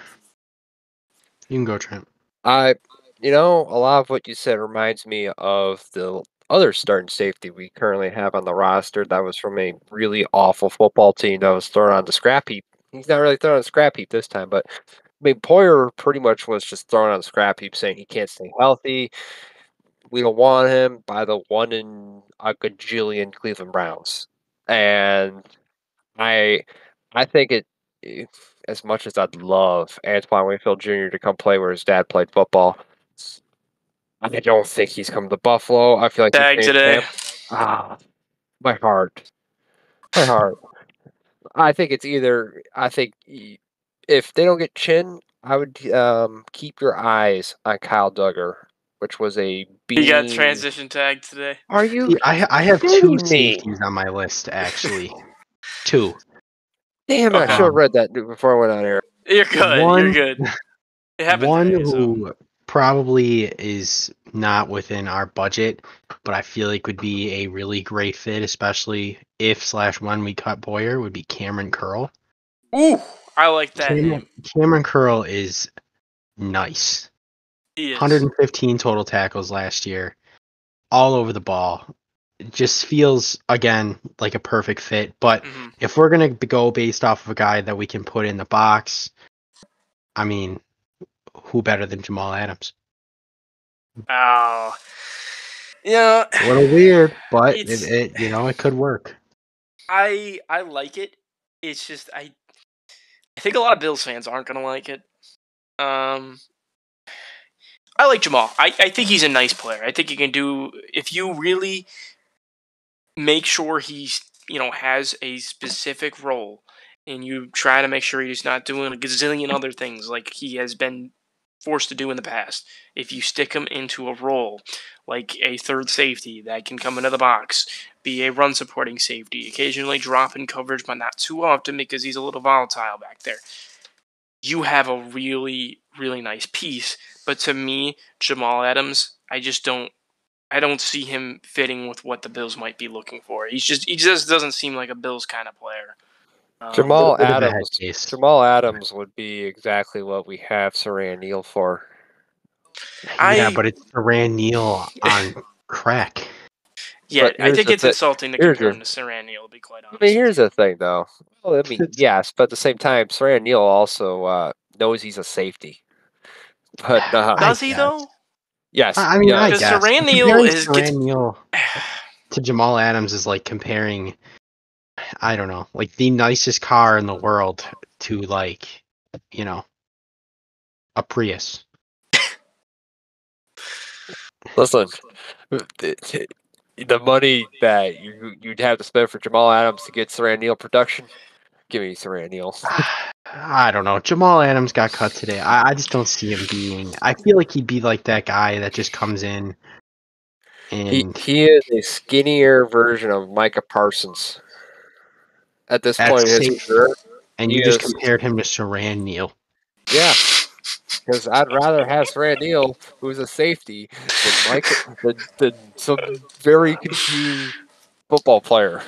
You can go, Trent. A lot of what you said reminds me of the other starting safety we currently have on the roster that was from a really awful football team that was thrown on the scrap heap. He's not really thrown on the scrap heap this time, but Poyer pretty much was just thrown on the scrap heap saying he can't stay healthy. We don't want him by the 1 in a gajillion Cleveland Browns. And I think as much as I'd love Antoine Winfield Jr. to come play where his dad played football, I don't think he's coming to Buffalo. I feel like Tag today. My heart. I think it's either. I think if they don't get Chinn, I would keep your eyes on Kyle Duggar, which was a B. He got transition tag today. Are you? I have two safeties on my list, actually. 2. Damn, I should have read that before I went on here. You're good. You're good. It happened one today, who probably is not within our budget, but I feel like would be a really great fit, especially if/when we cut Poyer, would be Cameron Curl. Ooh, I like that name. Cameron Curl is nice. He is. 115 total tackles last year, all over the ball. It just feels, again, like a perfect fit. But if we're going to go based off of a guy that we can put in the box, I mean, who better than Jamal Adams? Oh. Yeah. A little weird, but it could work. I like it. It's just I think a lot of Bills fans aren't going to like it. I like Jamal. I think he's a nice player. I think he can do, if you really make sure he's, has a specific role and you try to make sure he's not doing a gazillion other things like he has been forced to do in the past. If you stick him into a role like a third safety that can come into the box, be a run supporting safety, occasionally drop in coverage, but not too often because he's a little volatile back there, you have a really, really nice piece. But to me, Jamal Adams, I don't see him fitting with what the Bills might be looking for. He just doesn't seem like a Bills kind of player. Jamal Adams would be exactly what we have Siran Neal for. But it's Siran Neal on crack. Yeah, I think it's insulting to compare him to Siran Neal, to be quite honest. I mean, here's the thing, though. Well, I mean, yes, but at the same time, Siran Neal also knows he's a safety. But does he though? Yes. I mean, because Siran Neal to Jamal Adams is like comparing, I don't know, like the nicest car in the world to like, a Prius. Listen, the money that you'd have to spend for Jamal Adams to get Siran Neal production, give me Siran Neal. I don't know. Jamal Adams got cut today. I just don't see him being. I feel like he'd be like that guy that just comes in. And he is a skinnier version of Micah Parsons. At this point in his career. And you just compared him to Siran Neal. Yeah. Because I'd rather have Siran Neal, who's a safety, than some very confused football player.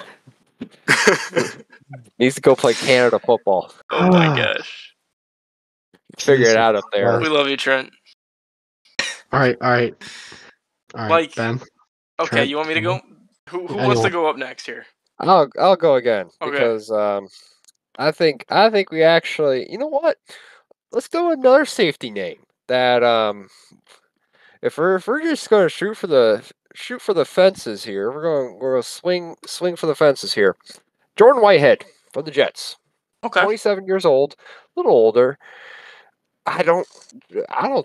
Needs to go play Canada football. Oh my gosh. Figure it out up there. We love you, Trent. All right, Mike, Ben. Okay, Trent, you want me to go? Who wants to anyone. go up next here? I'll go again Okay. because I think we actually, you know what? Let's go with another safety name that if we're just going to shoot for the fences here, we're going to swing for the fences here. Jordan Whitehead from the Jets. Okay. 27 years old, a little older. I don't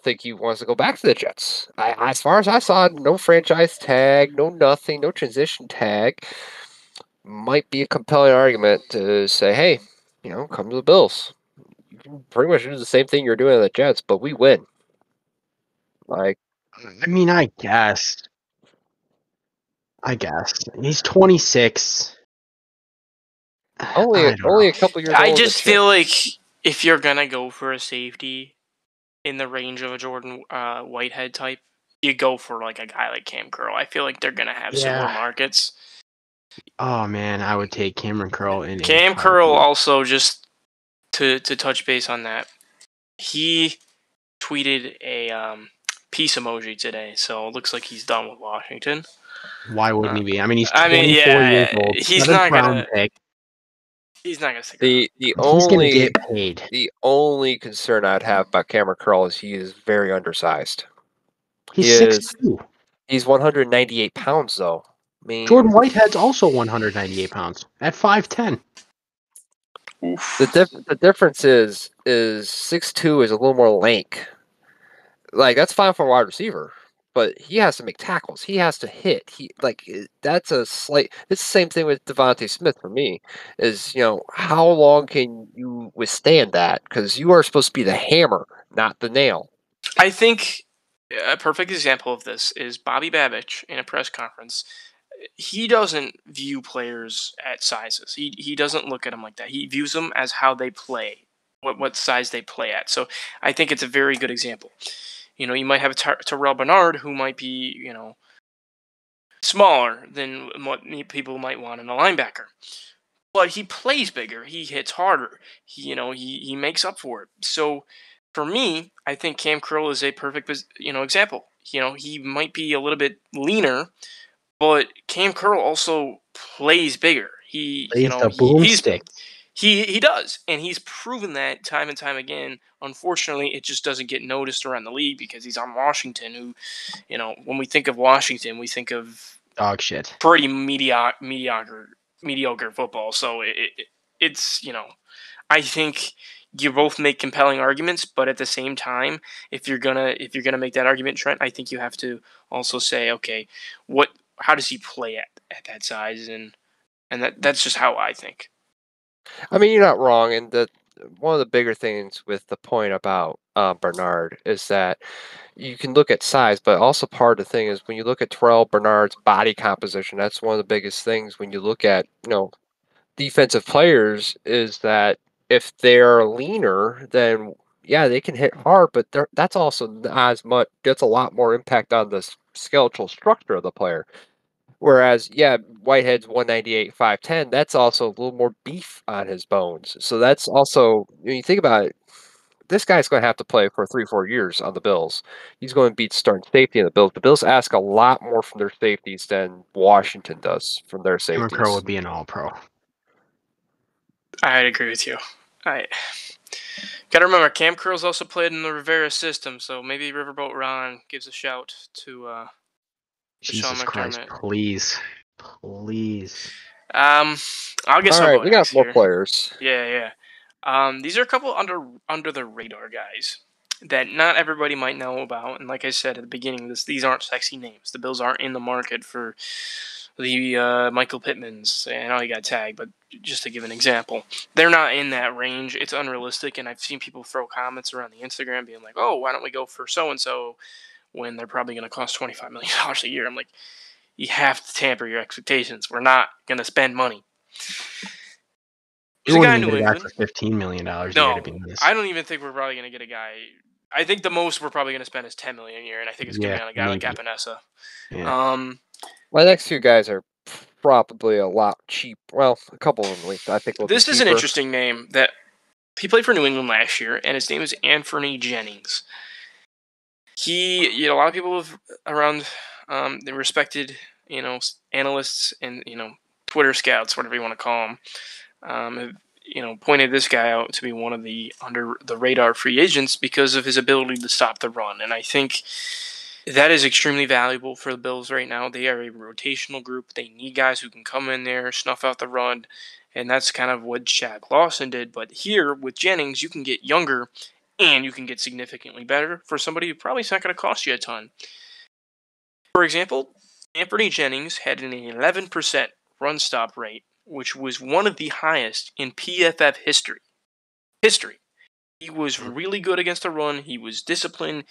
think he wants to go back to the Jets. As far as I saw, no franchise tag, no nothing, no transition tag. Might be a compelling argument to say, hey, come to the Bills. You can pretty much do the same thing you're doing at the Jets, but we win. Like, I mean, I guess. He's 26. only I don't know. a couple years I old. just feel like if you're gonna go for a safety in the range of a Jordan Whitehead type, you go for like a guy like Cam Curl. I feel like they're gonna have similar markets. Oh man, I would take Cameron Curl in Cam Curl also, just to touch base on that, he tweeted a peace emoji today, so it looks like he's done with Washington. Why wouldn't he be? I mean, he's 24 years old. He's not gonna. Pick. He's not gonna stick around. The He's gonna get paid. The only concern I'd have about Cameron Curl is he is very undersized. He's 6'2". He's 198 pounds though. I mean, Jordan Whitehead's also 198 pounds at 5'10". The difference is 6'2" is a little more lank. Like, that's fine for a wide receiver, but he has to make tackles. He has to hit. That's a slight. It's the same thing with Devontae Smith for me. Is how long can you withstand that? Because you are supposed to be the hammer, not the nail. I think a perfect example of this is Bobby Babich in a press conference. He doesn't view players at sizes. He doesn't look at them like that. He views them as how they play, what size they play at. So I think it's a very good example. You might have a Terrell Bernard who might be, smaller than what people might want in a linebacker. But he plays bigger. He hits harder. He makes up for it. So for me, I think Cam Curl is a perfect, example. He might be a little bit leaner, but Cam Curl also plays bigger. He does, and he's proven that time and time again. Unfortunately, it just doesn't get noticed around the league because he's on Washington. Who, when we think of Washington, we think of dog shit, pretty mediocre football. So it's I think you both make compelling arguments, but at the same time, if you're gonna make that argument, Trent, I think you have to also say, okay, how does he play at that size, and that's just how I think. I mean, you're not wrong, and one of the bigger things with the point about Bernard is that you can look at size, but also part of the thing is when you look at Terrell Bernard's body composition, that's one of the biggest things when you look at defensive players is that if they're leaner, then yeah, they can hit hard, but that's also not as much. That's a lot more impact on the skeletal structure of the player. Whereas, yeah, Whitehead's 198, 5'10", that's also a little more beef on his bones. So that's also, when you think about it, this guy's going to have to play for 3-4 years on the Bills. He's going to be starting safety in the Bills. The Bills ask a lot more from their safeties than Washington does from their safeties. Cameron Curl would be an all-pro. I'd agree with you. Got to remember, Cam Curl's also played in the Rivera system, so maybe Riverboat Ron gives a shout to Jesus Sean McDermott. Christ, please. I'll guess all I'll right, go we got next more here. players. Yeah. These are a couple under the radar guys that not everybody might know about, and like I said at the beginning, these aren't sexy names. The Bills aren't in the market for the Michael Pittmans. I know he got tagged, but just to give an example, they're not in that range. It's unrealistic, and I've seen people throw comments around the Instagram being like, "Oh, why don't we go for so and so?" when they're probably going to cost $25 million a year. I'm like, you have to temper your expectations. We're not going to spend money. There's a guy in New England for $15 million a year. No, to be honest. I don't even think we're probably going to get a guy. I think the most we're probably going to spend is $10 million a year, and I think it's going to be on a guy like Epinesa. Yeah. My next few guys are probably a lot cheap. Well, a couple of them, at least. I think this is an interesting name that he played for New England last year, and his name is Anfernee Jennings. He, a lot of people around, they respected, analysts and Twitter scouts, whatever you want to call them, have pointed this guy out to be one of the under the radar free agents because of his ability to stop the run, and I think that is extremely valuable for the Bills right now. They are a rotational group. They need guys who can come in there, snuff out the run, and that's kind of what Shaq Lawson did. But here with Jennings, you can get younger and you can get significantly better for somebody who probably is not going to cost you a ton. For example, Anthony Jennings had an 11% run stop rate, which was one of the highest in PFF history. He was really good against the run. He was disciplined.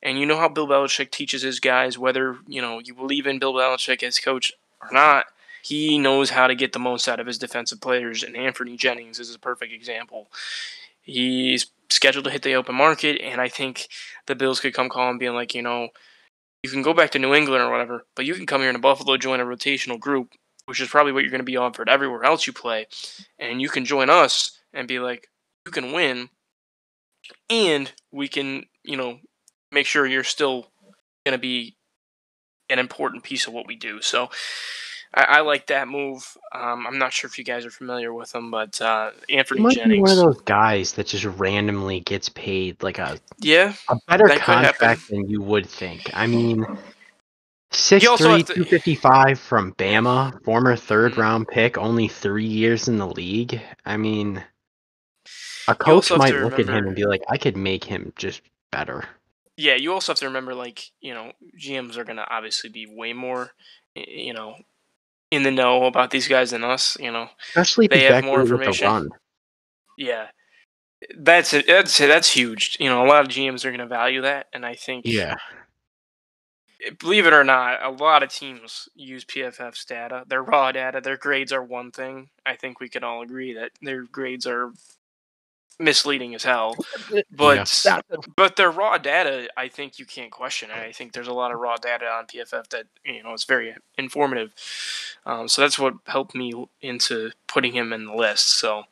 And you know how Bill Belichick teaches his guys, whether you believe in Bill Belichick as coach or not, he knows how to get the most out of his defensive players, and Anthony Jennings is a perfect example. He's scheduled to hit the open market, and I think the Bills could come calling being like, you can go back to New England or whatever, but you can come here to Buffalo, join a rotational group, which is probably what you're going to be offered everywhere else you play, and you can join us and be like, you can win, and we can, make sure you're still going to be an important piece of what we do. So I like that move. I'm not sure if you guys are familiar with him, but Anthony might Jennings. Be one of those guys that just randomly gets paid like a better that contract than you would think. I mean, 6'3", 255 from Bama, former third-round pick, only 3 years in the league. I mean, a coach might look at him and be like, I could make him just better. Yeah, you also have to remember, GMs are going to obviously be way more, in the know about these guys than us, Especially if they have more information. Run. Yeah. That's huge. A lot of GMs are going to value that, and I think believe it or not, a lot of teams use PFF's data. Their raw data, their grades are one thing. I think we can all agree that their grades are misleading as hell, but their raw data, I think you can't question it. I think there's a lot of raw data on PFF that is very informative. So that's what helped me into putting him in the list. So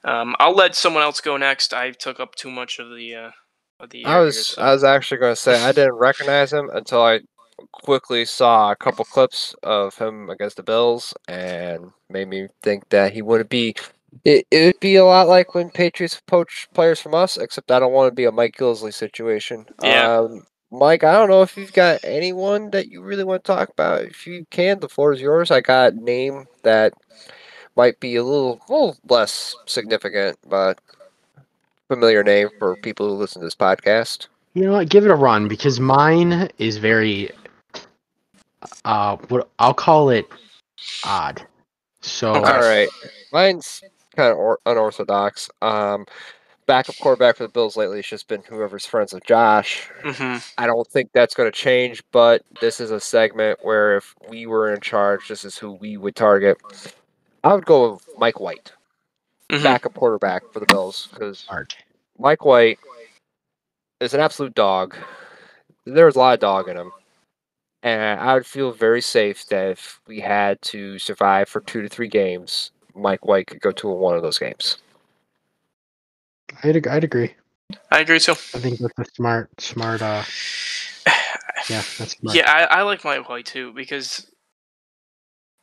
I'll let someone else go next. I took up too much of the. I was actually going to say I didn't recognize him until I quickly saw a couple clips of him against the Bills and made me think that he wouldn't be. It would be a lot like when Patriots poach players from us, except I don't want to be a Mike Gillislee situation. Yeah. Mike, I don't know if you've got anyone that you really want to talk about. If you can, the floor is yours. I got a name that might be a little less significant, but familiar name for people who listen to this podcast. You know what? Give it a run because mine is very, what I'll call it odd. So all right, mine's kind of unorthodox. Backup quarterback for the Bills lately has just been whoever's friends with Josh. Mm-hmm. I don't think that's going to change, but this is a segment where if we were in charge, this is who we would target. I would go with Mike White, backup quarterback for the Bills, because Mike White is an absolute dog. There's a lot of dog in him. And I would feel very safe that if we had to survive for 2 to 3 games, Mike White could go to one of those games. I'd agree. I agree too. I think that's a smart. Yeah, that's smart. Yeah, I like Mike White too because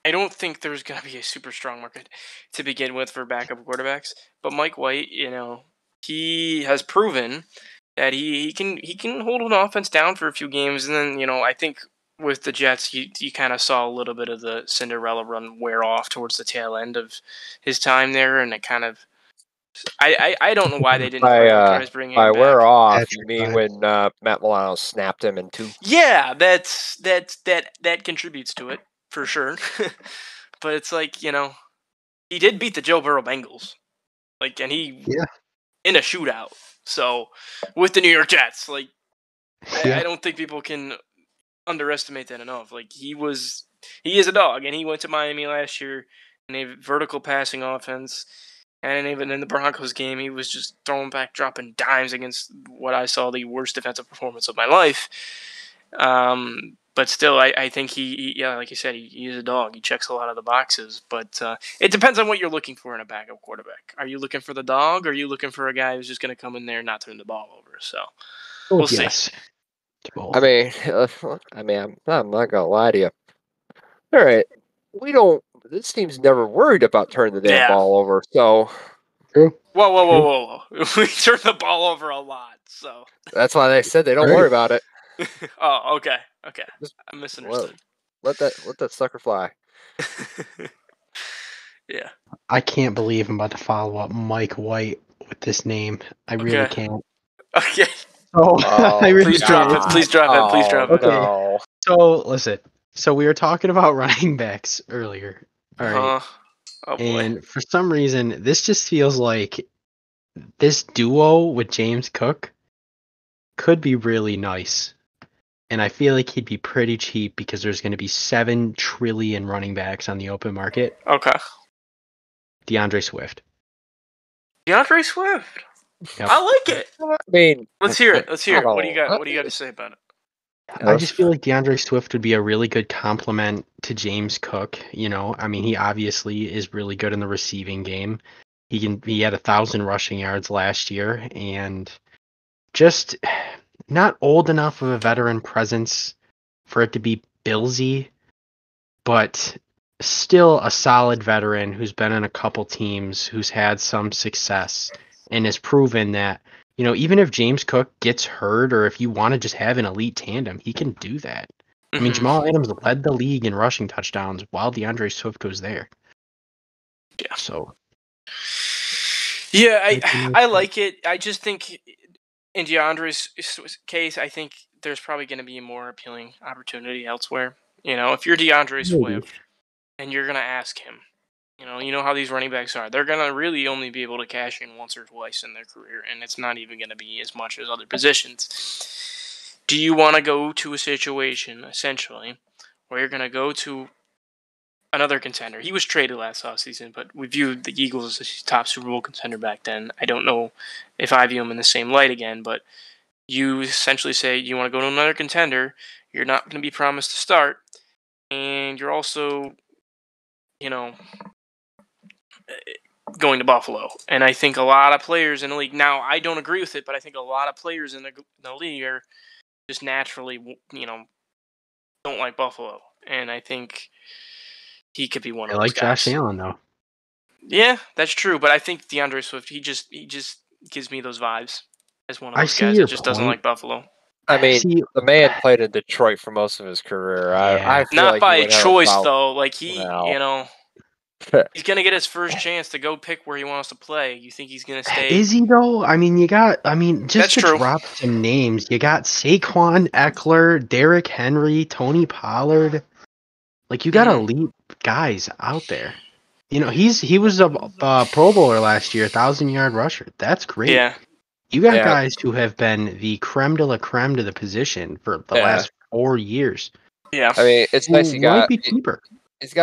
I don't think there's gonna be a super strong market to begin with for backup quarterbacks. But Mike White, he has proven that he can hold an offense down for a few games, and then I think with the Jets, you kind of saw a little bit of the Cinderella run wear off towarth the tail end of his time there, and it kind of. I don't know why they didn't prioritize bringing him back. By wear off, you mean when Matt Milano snapped him in 2? Yeah, that contributes to it for sure. But it's like he did beat the Joe Burrow Bengals, and he in a shootout. So with the New York Jets, I don't think people can underestimate that enough. He is a dog, and he went to Miami last year in a vertical passing offense. And even in the Broncos game, he was just throwing back, dropping dimes against what I saw the worst defensive performance of my life. But still, I think he like you said, he is a dog. He checks a lot of the boxes. But it depends on what you're looking for in a backup quarterback. Are you looking for the dog, or are you looking for a guy who's just going to come in there and not turn the ball over? So we'll see. I mean, I'm not going to lie to you. All right. This team's never worried about turning the damn ball over, so. True. Whoa. We turn the ball over a lot, so. That's why they said they don't worry about it. Oh, okay. I misunderstood. Let that sucker fly. Yeah. I can't believe I'm about to follow up Mike White with this name. I really can't. Okay. I really Please drop it. Please drop it. Please drop it. Okay. No. So listen. So we were talking about running backs earlier. All right. Oh boy. And for some reason, this just feels like this duo with James Cook could be really nice. And I feel like he'd be pretty cheap because there's going to be 7 trillion running backs on the open market. Okay. DeAndre Swift. DeAndre Swift. Yep. I like it. I mean, let's hear it. What do you got? What do you got to say about it? I just feel like DeAndre Swift would be a really good complement to James Cook. You know, I mean, he obviously is really good in the receiving game. He had 1,000 rushing yards last year, and just not old enough of a veteran presence for it to be Billsy, but still a solid veteran who's been in a couple teams, who's had some success, and has proven that, you know, even if James Cook gets hurt or if you want to just have an elite tandem, he can do that. I mean, Jamal Adams led the league in rushing touchdowns while DeAndre Swift goes there. Yeah. So. Yeah, I like it. I just think in DeAndre's case, I think there's probably going to be a more appealing opportunity elsewhere. You know, if you're DeAndre Swift and you're going to ask him, you know how these running backs are. They're going to really only be able to cash in once or twice in their career, and it's not even going to be as much as other positions. Do you want to go to a situation, essentially, where you're going to go to another contender? He was traded last offseason, but we viewed the Eagles as his top Super Bowl contender back then. I don't know if I view him in the same light again, but you essentially say you want to go to another contender. You're not going to be promised to start, and you're also, going to Buffalo. And I think a lot of players in the league, now I don't agree with it, but I think a lot of players in the league are just naturally, don't like Buffalo. And I think he could be one of those guys. I like Josh Allen, though. Yeah, that's true. But I think DeAndre Swift, he just gives me those vibes as one of those guys that just doesn't like Buffalo. I mean, the man played in Detroit for most of his career. I feel not like by choice, though. Like he's gonna get his first chance to go pick where he wants to play. You think he's gonna stay? Is he though? I mean, just to drop some names, you got Saquon, Eckler, Derrick Henry, Tony Pollard. Like, you got elite guys out there. You know, he was a Pro Bowler last year, 1,000-yard rusher. That's great. Yeah. You got guys who have been the creme de la creme to the position for the last 4 years. Yeah. I mean, it's nice he got. Might be cheaper. It's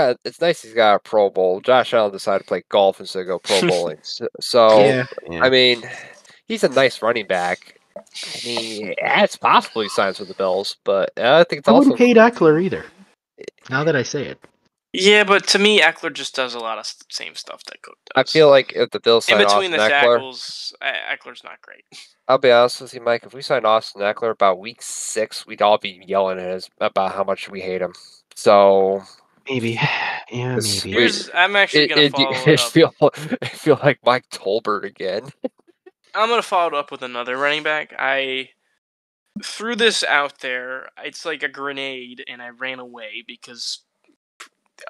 nice he's got a Pro Bowl. Josh Allen decided to play golf instead of go pro bowling. So I mean, he's a nice running back. I mean, it's possible he signs with the Bills, but I think it's I wouldn't hate Eckler either. Now that I say it. Yeah, but to me, Eckler just does a lot of same stuff that Cook does. I feel like if the Bills sign in between Austin the Eckler, tackles, Eckler's not great. I'll be honest with you, Mike. If we signed Austin Eckler about week 6, we'd all be yelling at us about how much we hate him. So maybe, maybe. I'm actually going to follow it up. I feel like Mike Tolbert again. I'm going to follow it up with another running back. I threw this out there. It's like a grenade, and I ran away because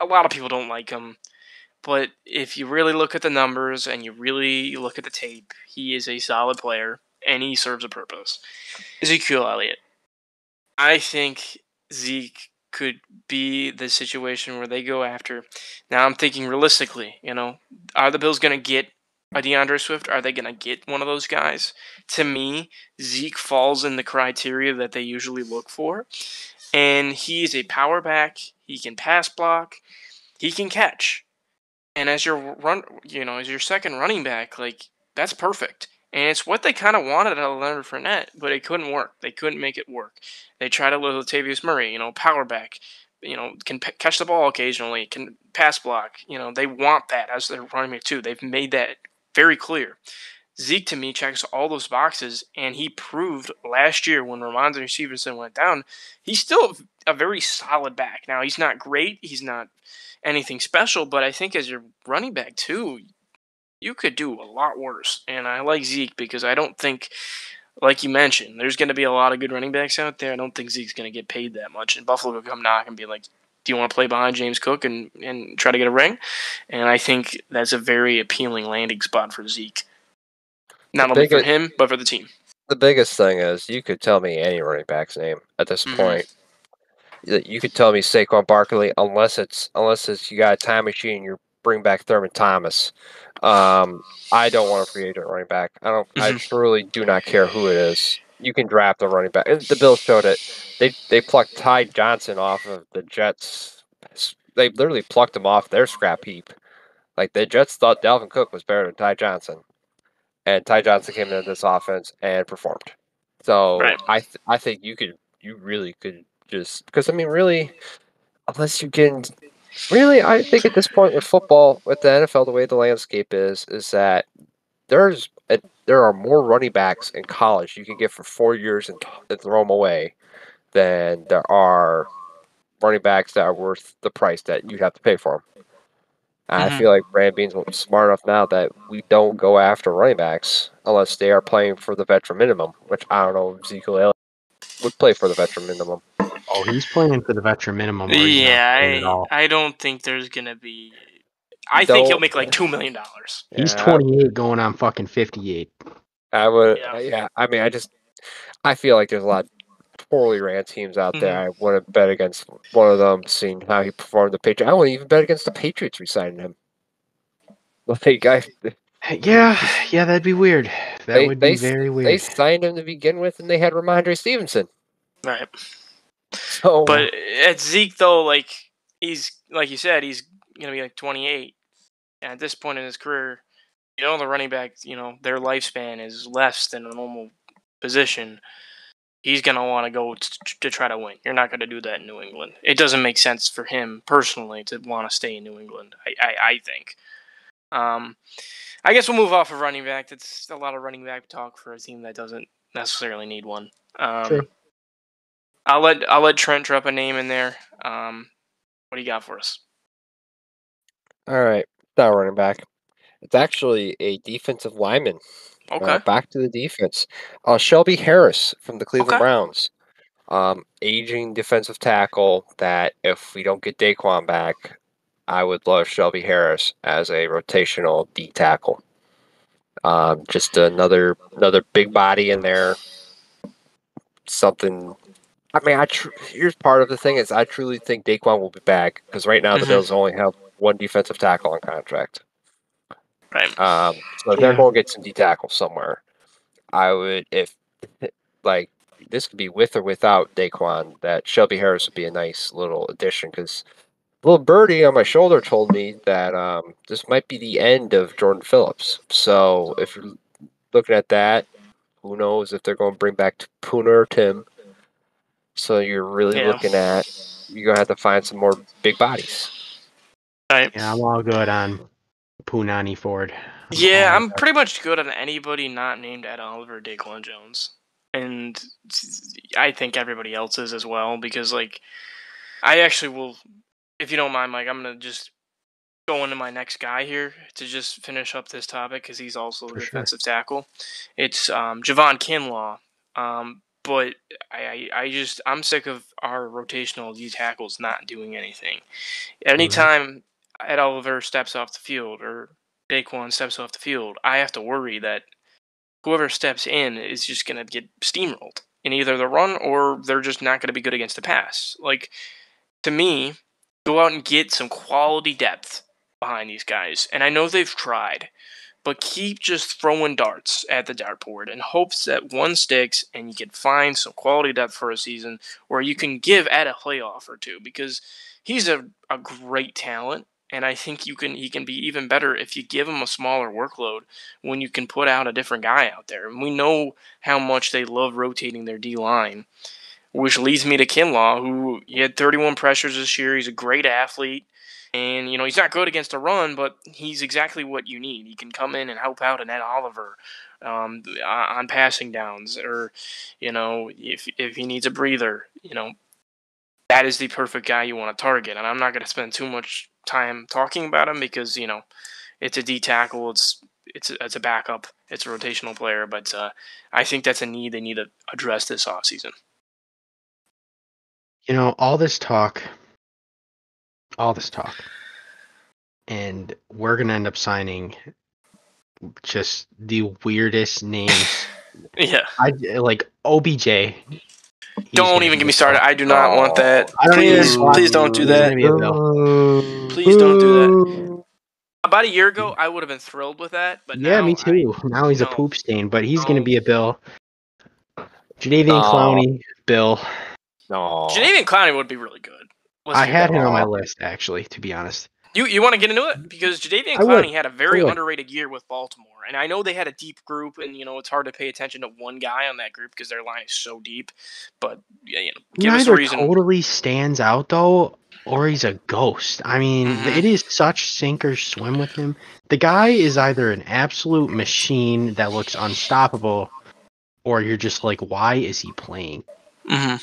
a lot of people don't like him. But if you really look at the numbers and you really look at the tape, he is a solid player, and he serves a purpose. Ezekiel Elliott. I think Zeke could be the situation where they go after. Now I'm thinking realistically, are the Bills going to get a DeAndre Swift? Are they going to get one of those guys? To me, Zeke falls in the criteria that they usually look for. And he's a power back. He can pass block. He can catch. And as your as your second running back, like, that's perfect. And it's what they kind of wanted out of Leonard Fournette, but it couldn't work. They couldn't make it work. They tried it with Latavius Murray, power back, can catch the ball occasionally, can pass block. They want that as their running back too. They've made that very clear. Zeke, to me, checks all those boxes, and he proved last year when Ramondre Stevenson went down, he's still a very solid back. Now, he's not great. He's not anything special, but I think as your running back, too, you could do a lot worse. And I like Zeke because I don't think, like you mentioned, there's going to be a lot of good running backs out there. I don't think Zeke's going to get paid that much. And Buffalo will come knock and be like, do you want to play behind James Cook and try to get a ring? And I think that's a very appealing landing spot for Zeke. Not only for him, but for the team. The biggest thing is you could tell me any running back's name at this point. You could tell me Saquon Barkley unless it's you got a time machine and you bring back Thurman Thomas. I don't want a free agent running back. I truly do not care who it is. You can draft a running back. The Bills showed it. They plucked Ty Johnson off of the Jets. They literally plucked him off their scrap heap. Like the Jets thought Dalvin Cook was better than Ty Johnson, and Ty Johnson came into this offense and performed. So right. I think you really could just because really, unless you can. Really, I think at this point with football, with the NFL, the way the landscape is that there are more running backs in college you can get for 4 years and throw them away than there are running backs that are worth the price that you'd have to pay for them. I feel like Brand Bean's smart enough now that we don't go after running backs unless they are playing for the veteran minimum, which I don't know if Ezekiel would play for the veteran minimum. Oh, he's playing for the veteran minimum. Yeah, I don't think there's gonna be. I think he'll make like $2 million. He's 28, going on fucking 58. I would, yeah. I mean, I feel like there's a lot of poorly ran teams out there. I wouldn't bet against one of them, seeing how he performed the Patriots. I wouldn't even bet against the Patriots resigning him. Yeah, that'd be weird. That would be very weird. They signed him to begin with, and they had Ramondre Stevenson. Right. So, but at Zeke though, like he's like you said, he's gonna be like 28, and at this point in his career, the running back, their lifespan is less than a normal position. He's gonna want to go to try to win. You're not gonna do that in New England. It doesn't make sense for him personally to want to stay in New England. I think. I guess we'll move off of running back. That's a lot of running back talk for a team that doesn't necessarily need one. Sure. I'll let Trent drop a name in there. What do you got for us? All right, not running back. It's actually a defensive lineman. Okay. Back to the defense. Shelby Harris from the Cleveland Browns. Aging defensive tackle that if we don't get Daquan back, I would love Shelby Harris as a rotational D tackle. Just another big body in there. Something. I mean, here's part of the thing is I truly think Daquan will be back because right now the Bills only have one defensive tackle on contract. Right. So they're going to get some D tackle somewhere. I would, if this could be with or without Daquan, that Shelby Harris would be a nice little addition because little birdie on my shoulder told me that this might be the end of Jordan Phillips. So if you're looking at that, who knows if they're going to bring back Poona or Tim. So you're really looking at you're going to have to find some more big bodies. Right. Yeah, I'm all good on Punani Ford. I'm pretty much good on anybody not named Ed Oliver or Daquan Jones. And I think everybody else is as well because, I actually will, if you don't mind, Mike, I'm going to just go into my next guy here to just finish up this topic because he's also a defensive tackle. It's Javon Kinlaw. But I'm sick of our rotational D tackles not doing anything. Anytime Ed Oliver steps off the field or Daquan steps off the field, I have to worry that whoever steps in is just going to get steamrolled in either the run or they're just not going to be good against the pass. To me, go out and get some quality depth behind these guys. And I know they've tried, but keep just throwing darts at the dartboard in hopes that one sticks and you can find some quality depth for a season where you can give Ed a playoff or two because he's a great talent. And I think he can be even better if you give him a smaller workload when you can put out a different guy out there. And we know how much they love rotating their D-line, which leads me to Kinlaw, who he had 31 pressures this year. He's a great athlete. And, he's not good against a run, but he's exactly what you need. He can come in and help out an Ed Oliver on passing downs, or if he needs a breather, that is the perfect guy you want to target. And I'm not going to spend too much time talking about him because it's a D tackle, it's a backup, it's a rotational player, but I think that's a need they need to address this offseason. All this talk, and we're gonna end up signing just the weirdest names. Yeah. Like OBJ. Don't even get me started. I do not want that. Please don't do that. Please don't do that. About a year ago, I would have been thrilled with that, but yeah, me too. Now he's a poop stain, but he's gonna be a Bill. Jadeveon Clowney, Bill. No. Jadeveon Clowney would be really good. I had him on my list, actually, to be honest. You want to get into it? Because Jadeveon Clowney had a very underrated year with Baltimore. And I know they had a deep group, and, it's hard to pay attention to one guy on that group because their line is so deep. But, give us a reason. Totally stands out, though, or he's a ghost. I mean, it is such sink or swim with him. The guy is either an absolute machine that looks unstoppable, or you're just like, why is he playing? Mm-hmm.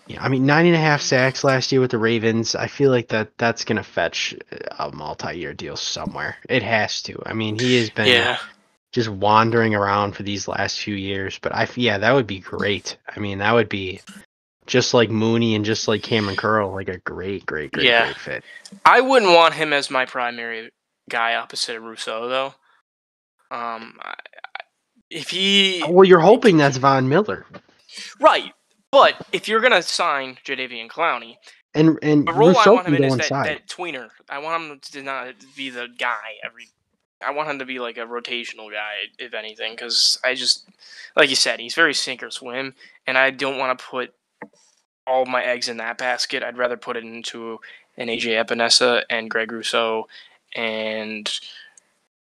Yeah, I mean, 9.5 sacks last year with the Ravens. I feel like that's going to fetch a multi-year deal somewhere. It has to. I mean, he has been just wandering around for these last few years. But that would be great. I mean, that would be just like Mooney and just like Cameron Curl, like a great fit. I wouldn't want him as my primary guy opposite of Rousseau, though. You're hoping that's Von Miller. Right. But if you're gonna sign Jadeveon Clowney, and the role I want him in is that tweener. I want him to not be the guy I want him to be like a rotational guy, if anything, because I just, like you said, he's very sink or swim, and I don't want to put all my eggs in that basket. I'd rather put it into an AJ Epinesa and Greg Rousseau and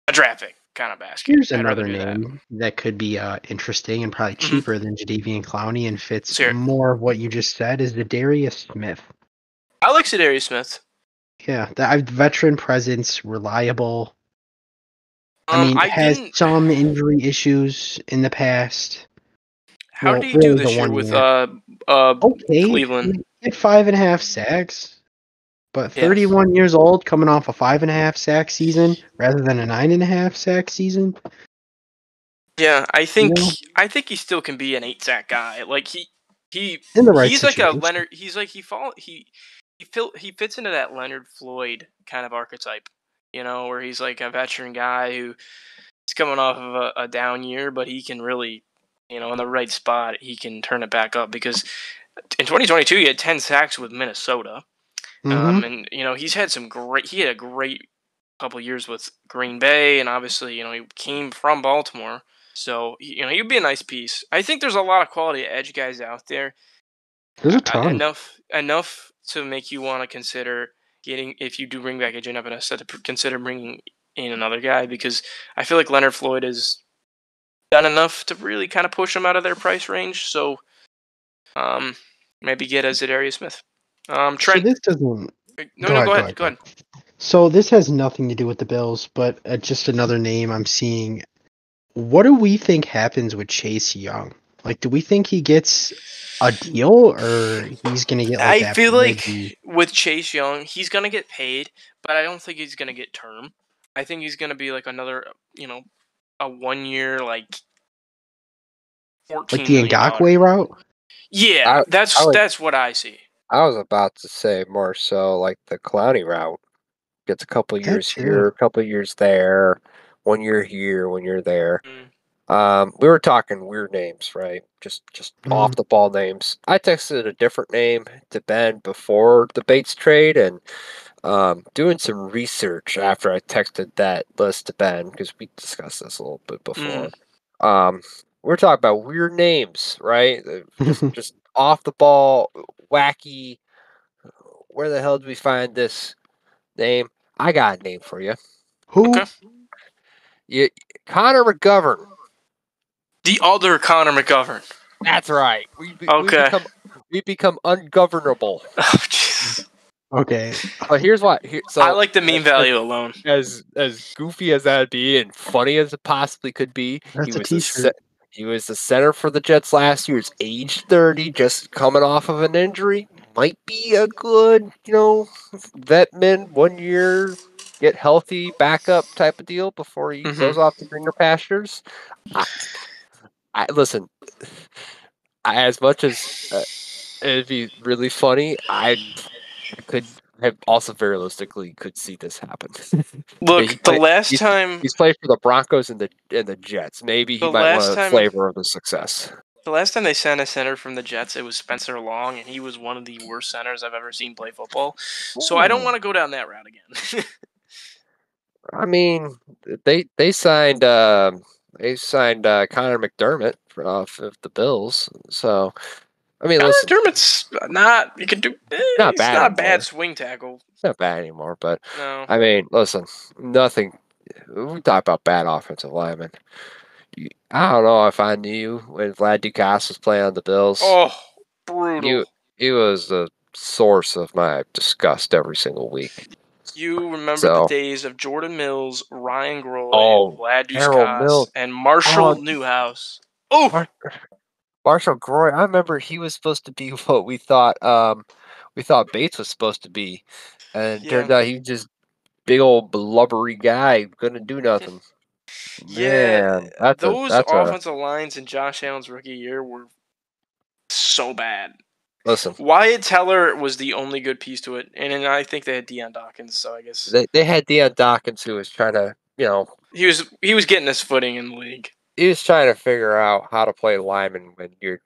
a draft pick kind of basket. Here's another name that could be interesting and probably cheaper than Jadeveon Clowney and fits more of what you just said is Za'Darius Smith. I like Za'Darius Smith. Yeah, the veteran presence, reliable. I mean, has some injury issues in the past. How did he do this year with Cleveland? He had 5.5 sacks. But 31 years old, coming off a 5.5 sack season rather than a 9.5 sack season. Yeah, I think he still can be an 8 sack guy. Like he's like a Leonard. He's like he fits into that Leonard Floyd kind of archetype, where he's like a veteran guy who is coming off of a down year, but he can really, in the right spot, he can turn it back up because in 2022 he had 10 sacks with Minnesota. And he's had he had a great couple years with Green Bay, and obviously he came from Baltimore, so he'd be a nice piece. I think there's a lot of quality edge guys out there. There's a ton. Enough to make you want to consider getting, if you do bring back AJ Epinesa, to consider bringing in another guy, because I feel like Leonard Floyd has done enough to really kind of push them out of their price range. So maybe get a Za'Darius Smith. Trent. So this doesn't. Go ahead. So this has nothing to do with the Bills, but just another name I'm seeing. What do we think happens with Chase Young? Like, do we think he gets a deal, or he's gonna get? I feel like with Chase Young, he's gonna get paid, but I don't think he's gonna get term. I think he's gonna be like another, a 1 year, like $14 like the Ngakoue route. Yeah, that's what I see. I was about to say more so like the Clowney route. Gets a couple years here, a couple years there, 1 year here, 1 year there. We were talking weird names, right? Just off the ball names. I texted a different name to Ben before the Bates trade, and doing some research after I texted that list to Ben, because we discussed this a little bit before. We're talking about weird names, right? just off the ball, wacky. Where the hell did we find this name? I got a name for you. Who? Okay. Connor McGovern. The other Connor McGovern. That's right. We become ungovernable. Oh, jeez. Okay. But here's why. I like the meme value alone. As goofy as that'd be and funny as it possibly could be, That's a t-shirt. He was the center for the Jets last year. He's age 30, just coming off of an injury. Might be a good, vet min 1 year, get healthy, backup type of deal before he goes off to greener pastures. Listen, as much as it'd be really funny, I could have also very realistically could see this happen. Look, the last time he's played for the Broncos and the Jets, maybe he might want a flavor of the success. The last time they sent a center from the Jets, it was Spencer Long, and he was one of the worst centers I've ever seen play football. So I don't want to go down that route again. I mean, they signed Connor McDermott off of the Bills, so. I mean, listen, McDermott's not. You can do. Not it's bad not a anymore. bad swing tackle. It's not bad anymore, but No. I mean, listen, nothing. We talk about bad offensive linemen. I don't know if I knew when Vlad Ducasse was playing on the Bills. Oh, brutal. He was the source of my disgust every single week. You remember the days of Jordan Mills, Ryan Groy, Vlad Ducasse, and Marshall Newhouse. Oh. Marshall Groy, I remember he was supposed to be what we thought Bates was supposed to be. And it turned out he was just big old blubbery guy, couldn't do nothing. Yeah, man, those offensive lines in Josh Allen's rookie year were so bad. Listen, Wyatt Teller was the only good piece to it, and I think they had Deion Dawkins, so I guess they had Deion Dawkins who was trying to, he was getting his footing in the league. He was trying to figure out how to play lineman when you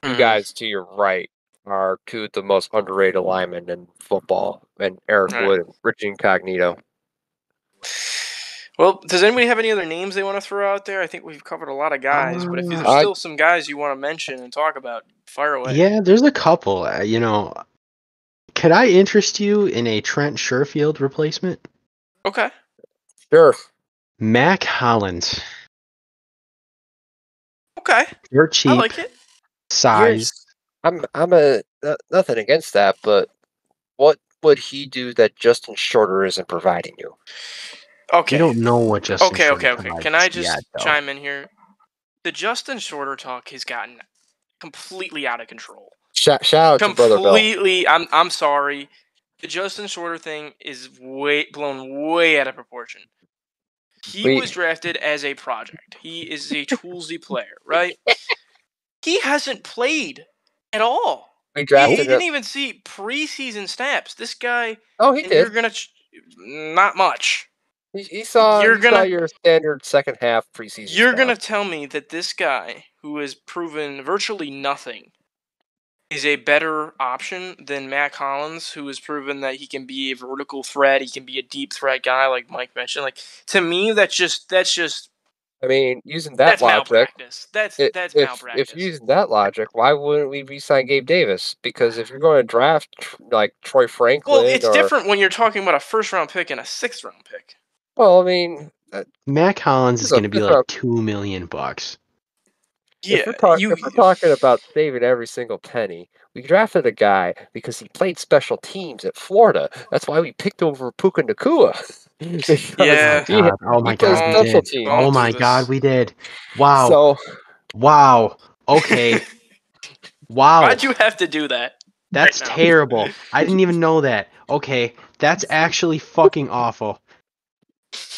guys to your right are two of the most underrated linemen in football, and Eric Wood and Rich Incognito. Well, does anybody have any other names they want to throw out there? I think we've covered a lot of guys, but if there's still some guys you want to mention and talk about, fire away. Yeah, there's a couple. Could I interest you in a Trent Sherfield replacement? Okay. Sure. Mac Hollins. Okay. You're cheap. I like it. Size. I'm nothing against that, but what would he do that Justin Shorter isn't providing you? Okay. You don't know what Justin Shorter provides. Can I just chime in here? The Justin Shorter talk has gotten completely out of control. Shout out to Brother Bill. Completely. I'm sorry. The Justin Shorter thing is blown way out of proportion. He was drafted as a project. He is a toolsy player, right? He hasn't played at all. He didn't even see preseason snaps. This guy. Oh, he did. You're gonna not much. He saw your standard second half preseason. You're gonna tell me that this guy, who has proven virtually nothing, is a better option than Mac Hollins, who has proven that he can be a vertical threat, he can be a deep threat guy, like Mike mentioned. Like, to me, that's just. I mean, using that logic, malpractice. That's malpractice. If using that logic, why wouldn't we re-sign Gabe Davis? Because if you're going to draft like Troy Franklin, well, it's different when you're talking about a first-round pick and a sixth-round pick. Well, I mean, Mac Hollins is going to be like $2 million. Yeah, if we're talking about saving every single penny, we drafted a guy because he played special teams at Florida. That's why we picked over Puka Nacua. Yeah. Oh my God, we did. Oh my God, we did. Wow. Wow. Okay. Wow. Why'd you have to do that? That's terrible. I didn't even know that. Okay, that's actually fucking awful.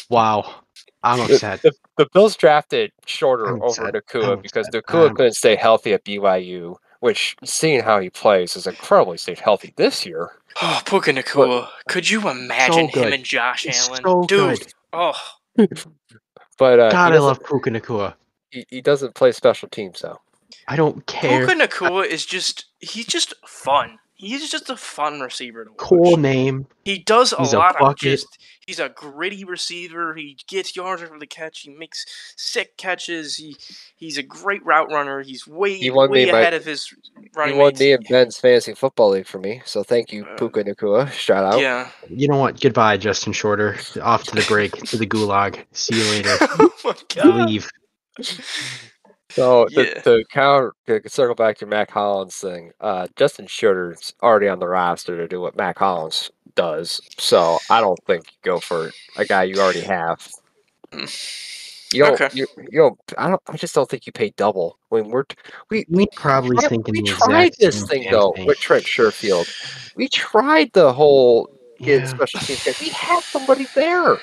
Wow. I'm upset. The Bills drafted Shorter over Nacua because Nacua couldn't stay healthy at BYU, which, seeing how he plays, has incredibly stayed healthy this year. Oh, Puka Nacua. Could you imagine him and Josh Allen? So dude. Good. Oh. But God, I love Puka Nacua. He doesn't play special teams, though. I don't care. Puka Nacua is he's just fun. He's just a fun receiver to watch. Cool name. He does a lot of he's a gritty receiver. He gets yards after the catch. He makes sick catches. He's a great route runner. He's way ahead of his running mates. He won me and Ben's fantasy football league for me. So thank you, Puka Nacua. Shout out. Yeah. You know what? Goodbye, Justin Shorter. Off to the break, to the gulag. See you later. Oh my God. Leave. So Yeah. to circle back to Mac Hollins thing, Justin Schroeder's already on the roster to do what Mac Hollins does. So I don't think you go for a guy you already have. Okay. I just don't think you pay double when we probably thinking we the tried exact this same thing damn though thing. with Trent Sherfield. We tried the whole get Yeah. special teams guys. We had somebody there.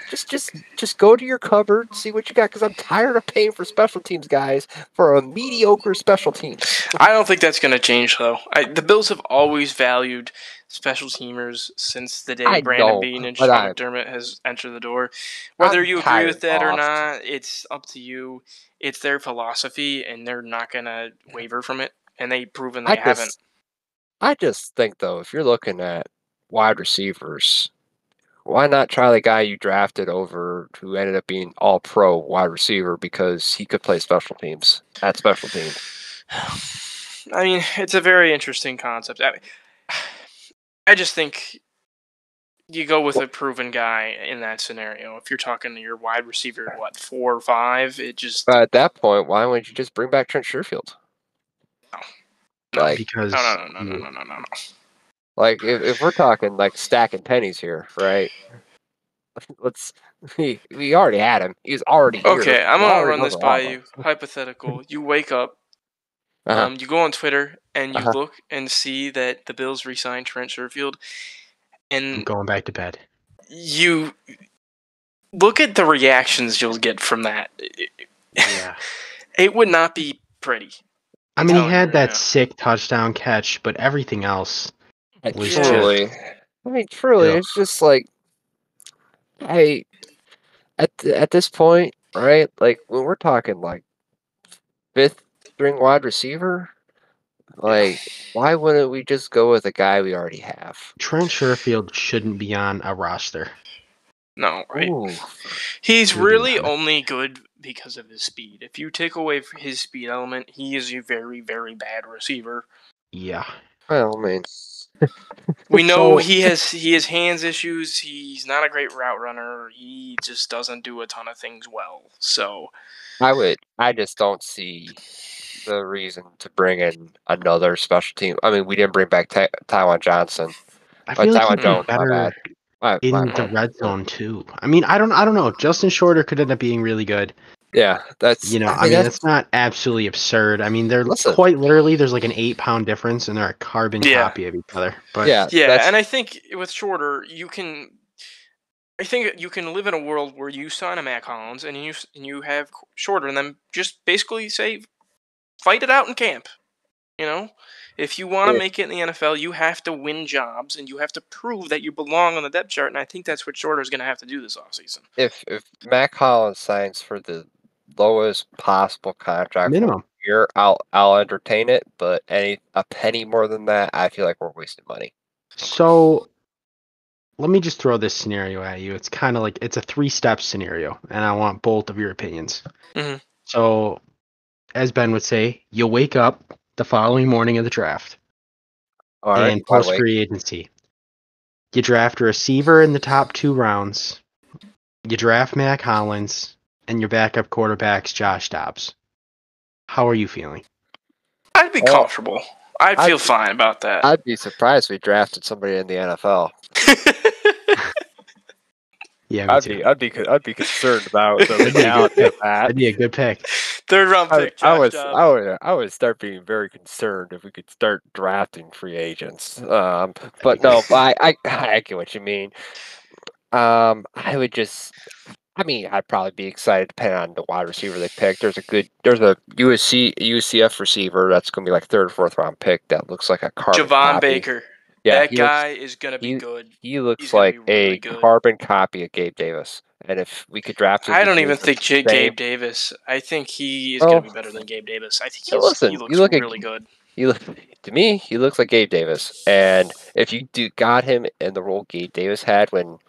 Just go to your cupboard, see what you got. Because I'm tired of paying for special teams guys for a mediocre special teams. I don't think that's going to change, though. The Bills have always valued special teamers since the day I Brandon know, Beane and but Sean McDermott has entered the door. Whether I'm you agree tired with that or of. not, it's up to you. It's their philosophy, and they're not going to waver from it. And they've proven they haven't. I just think though, if you're looking at wide receivers, why not try the guy you drafted over who ended up being all pro wide receiver because he could play special teams at special teams? I mean, it's a very interesting concept. I just think you go with a proven guy in that scenario. If you're talking to your wide receiver, 4 or 5, it just. But at that point, why wouldn't you just bring back Trent Sherfield? No. Like, because no. Like if we're talking like stacking pennies here, right? We already had him. He's already here. Okay, I'm We gonna already run know this the by offense. you. Hypothetical. You wake up, Uh-huh. you go on Twitter and you Uh-huh. look and see that the Bills re-signed Trent Sherfield, I'm and going back to bed. you look at the reactions you'll get from that. Yeah. It would not be pretty. I mean, he telling you had right that now. sick touchdown catch, but everything else was Truly, just. truly, Ugh. it's just like, hey, at this point, right? Like when we're talking like fifth string wide receiver, like why wouldn't we just go with a guy we already have? Trent Sherfield shouldn't be on a roster. No, right? Ooh. He's To be really honest. only good because of his speed. If you take away his speed element, he is a very, very bad receiver. Yeah. Well, I mean, We know So- he has hands issues. He's not a great route runner. He just doesn't do a ton of things well. So I just don't see the reason to bring in another special team. I mean, we didn't bring back Taiwan Johnson. I feel like Taiwan he'd be Jones, my better bad. in My the fault. red zone too. I mean, I don't know. Justin Shorter could end up being really good. Yeah, that's I mean, it's not absolutely absurd. I mean, they're Listen. quite literally there's like an 8-pound difference, and they're a carbon Yeah. copy of each other. But yeah, and I think with Shorter, you can live in a world where you sign a Mac Hollins and you have Shorter, and then just basically say, fight it out in camp. You know, if you want to make it in the NFL, you have to win jobs and you have to prove that you belong on the depth chart. And I think that's what Shorter is going to have to do this offseason. If Mac Hollins signs for the lowest possible contract minimum. year, I'll entertain it. But a penny more than that, I feel like we're wasting money. So let me just throw this scenario at you. It's kind of like it's a 3-step scenario, and I want both of your opinions. Mhm. So, as Ben would say, you wake up the following morning of the draft All right, and post free agency. You draft a receiver in the top 2 rounds. You draft Mac Hollins, and your backup quarterback's Josh Dobbs. How are you feeling? I'd be comfortable. I'd feel fine about that. I'd be surprised if we drafted somebody in the NFL. Yeah, I'd be concerned about the legality of that. That'd be a good pick. 3rd round pick, Josh Dobbs. I would start being very concerned if we could start drafting free agents. But no, I get what you mean. I would just. I mean, I'd probably be excited depending on the wide receiver they pick. There's a UCF receiver that's going to be like 3rd or 4th round pick that looks like a carbon Javon copy. Baker. Yeah, that guy is going to be good. He looks He's gonna like be really a good. carbon copy of Gabe Davis. And if we could draft him, I don't even think Gabe Davis. I think he is going to be better than Gabe Davis. I think he looks really good. To me, he looks like Gabe Davis. And if you got him in the role Gabe Davis had when,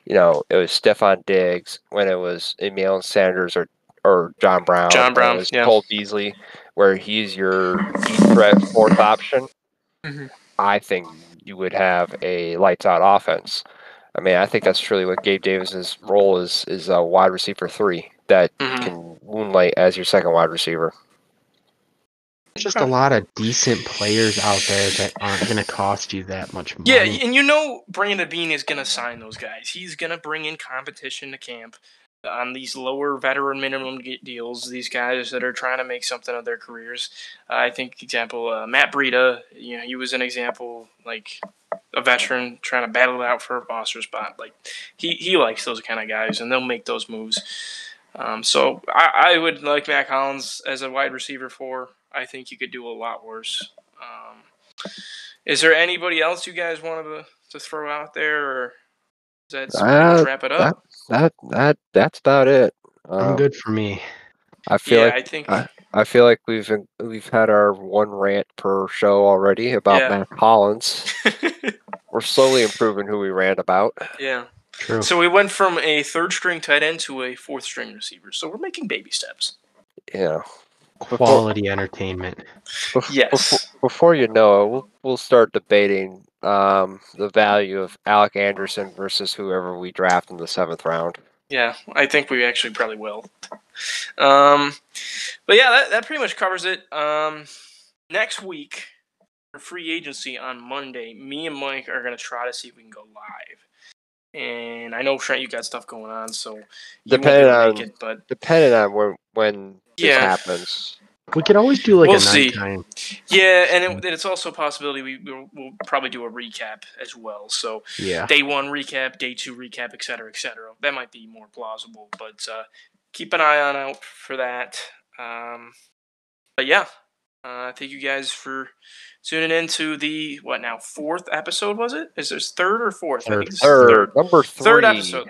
it was Stephon Diggs, when it was Emmanuel Sanders or John Brown, when it was Cole Beasley, where he's your deep threat 4th option, I think you would have a lights out offense. I mean, I think that's truly what Gabe Davis's role is a wide receiver 3. that can moonlight as your second wide receiver. There's just a lot of decent players out there that aren't going to cost you that much money. Yeah, and Brandon Beane is going to sign those guys. He's going to bring in competition to camp on these lower veteran minimum deals, these guys that are trying to make something of their careers. I think, example, Matt Breida, he was an example, like a veteran trying to battle it out for a roster spot. Like he likes those kind of guys, and they'll make those moves. So I would like Matt Collins as a wide receiver 4. I think you could do a lot worse. Is there anybody else you guys wanted to throw out there, or is that wrap it up? That's about it. I'm good for me. I feel like we've had our one rant per show already about Matt Collins. We're slowly improving who we rant about. Yeah. True. So we went from a 3rd-string tight end to a 4th-string receiver. So we're making baby steps. Yeah. Quality entertainment. Yes. Before you know it, we'll start debating the value of Alec Anderson versus whoever we draft in the 7th round. Yeah, I think we actually probably will. But yeah, that pretty much covers it. Next week, for free agency on Monday, me and Mike are going to try to see if we can go live. And I know, Trent, you got stuff going on, so depending on when this happens. We could always do like a nighttime. Yeah, and it's also a possibility we'll probably do a recap as well. So day 1 recap, day 2 recap, et cetera, et cetera. That might be more plausible, but keep an eye out for that. But yeah, thank you guys for tuning in to the 4th episode, was it? Is this 3rd or 4th? I think this is third. Number 3. 3rd episode.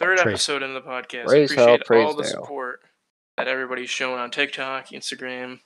3rd episode in the podcast. Appreciate all the support that everybody's showing on TikTok, Instagram,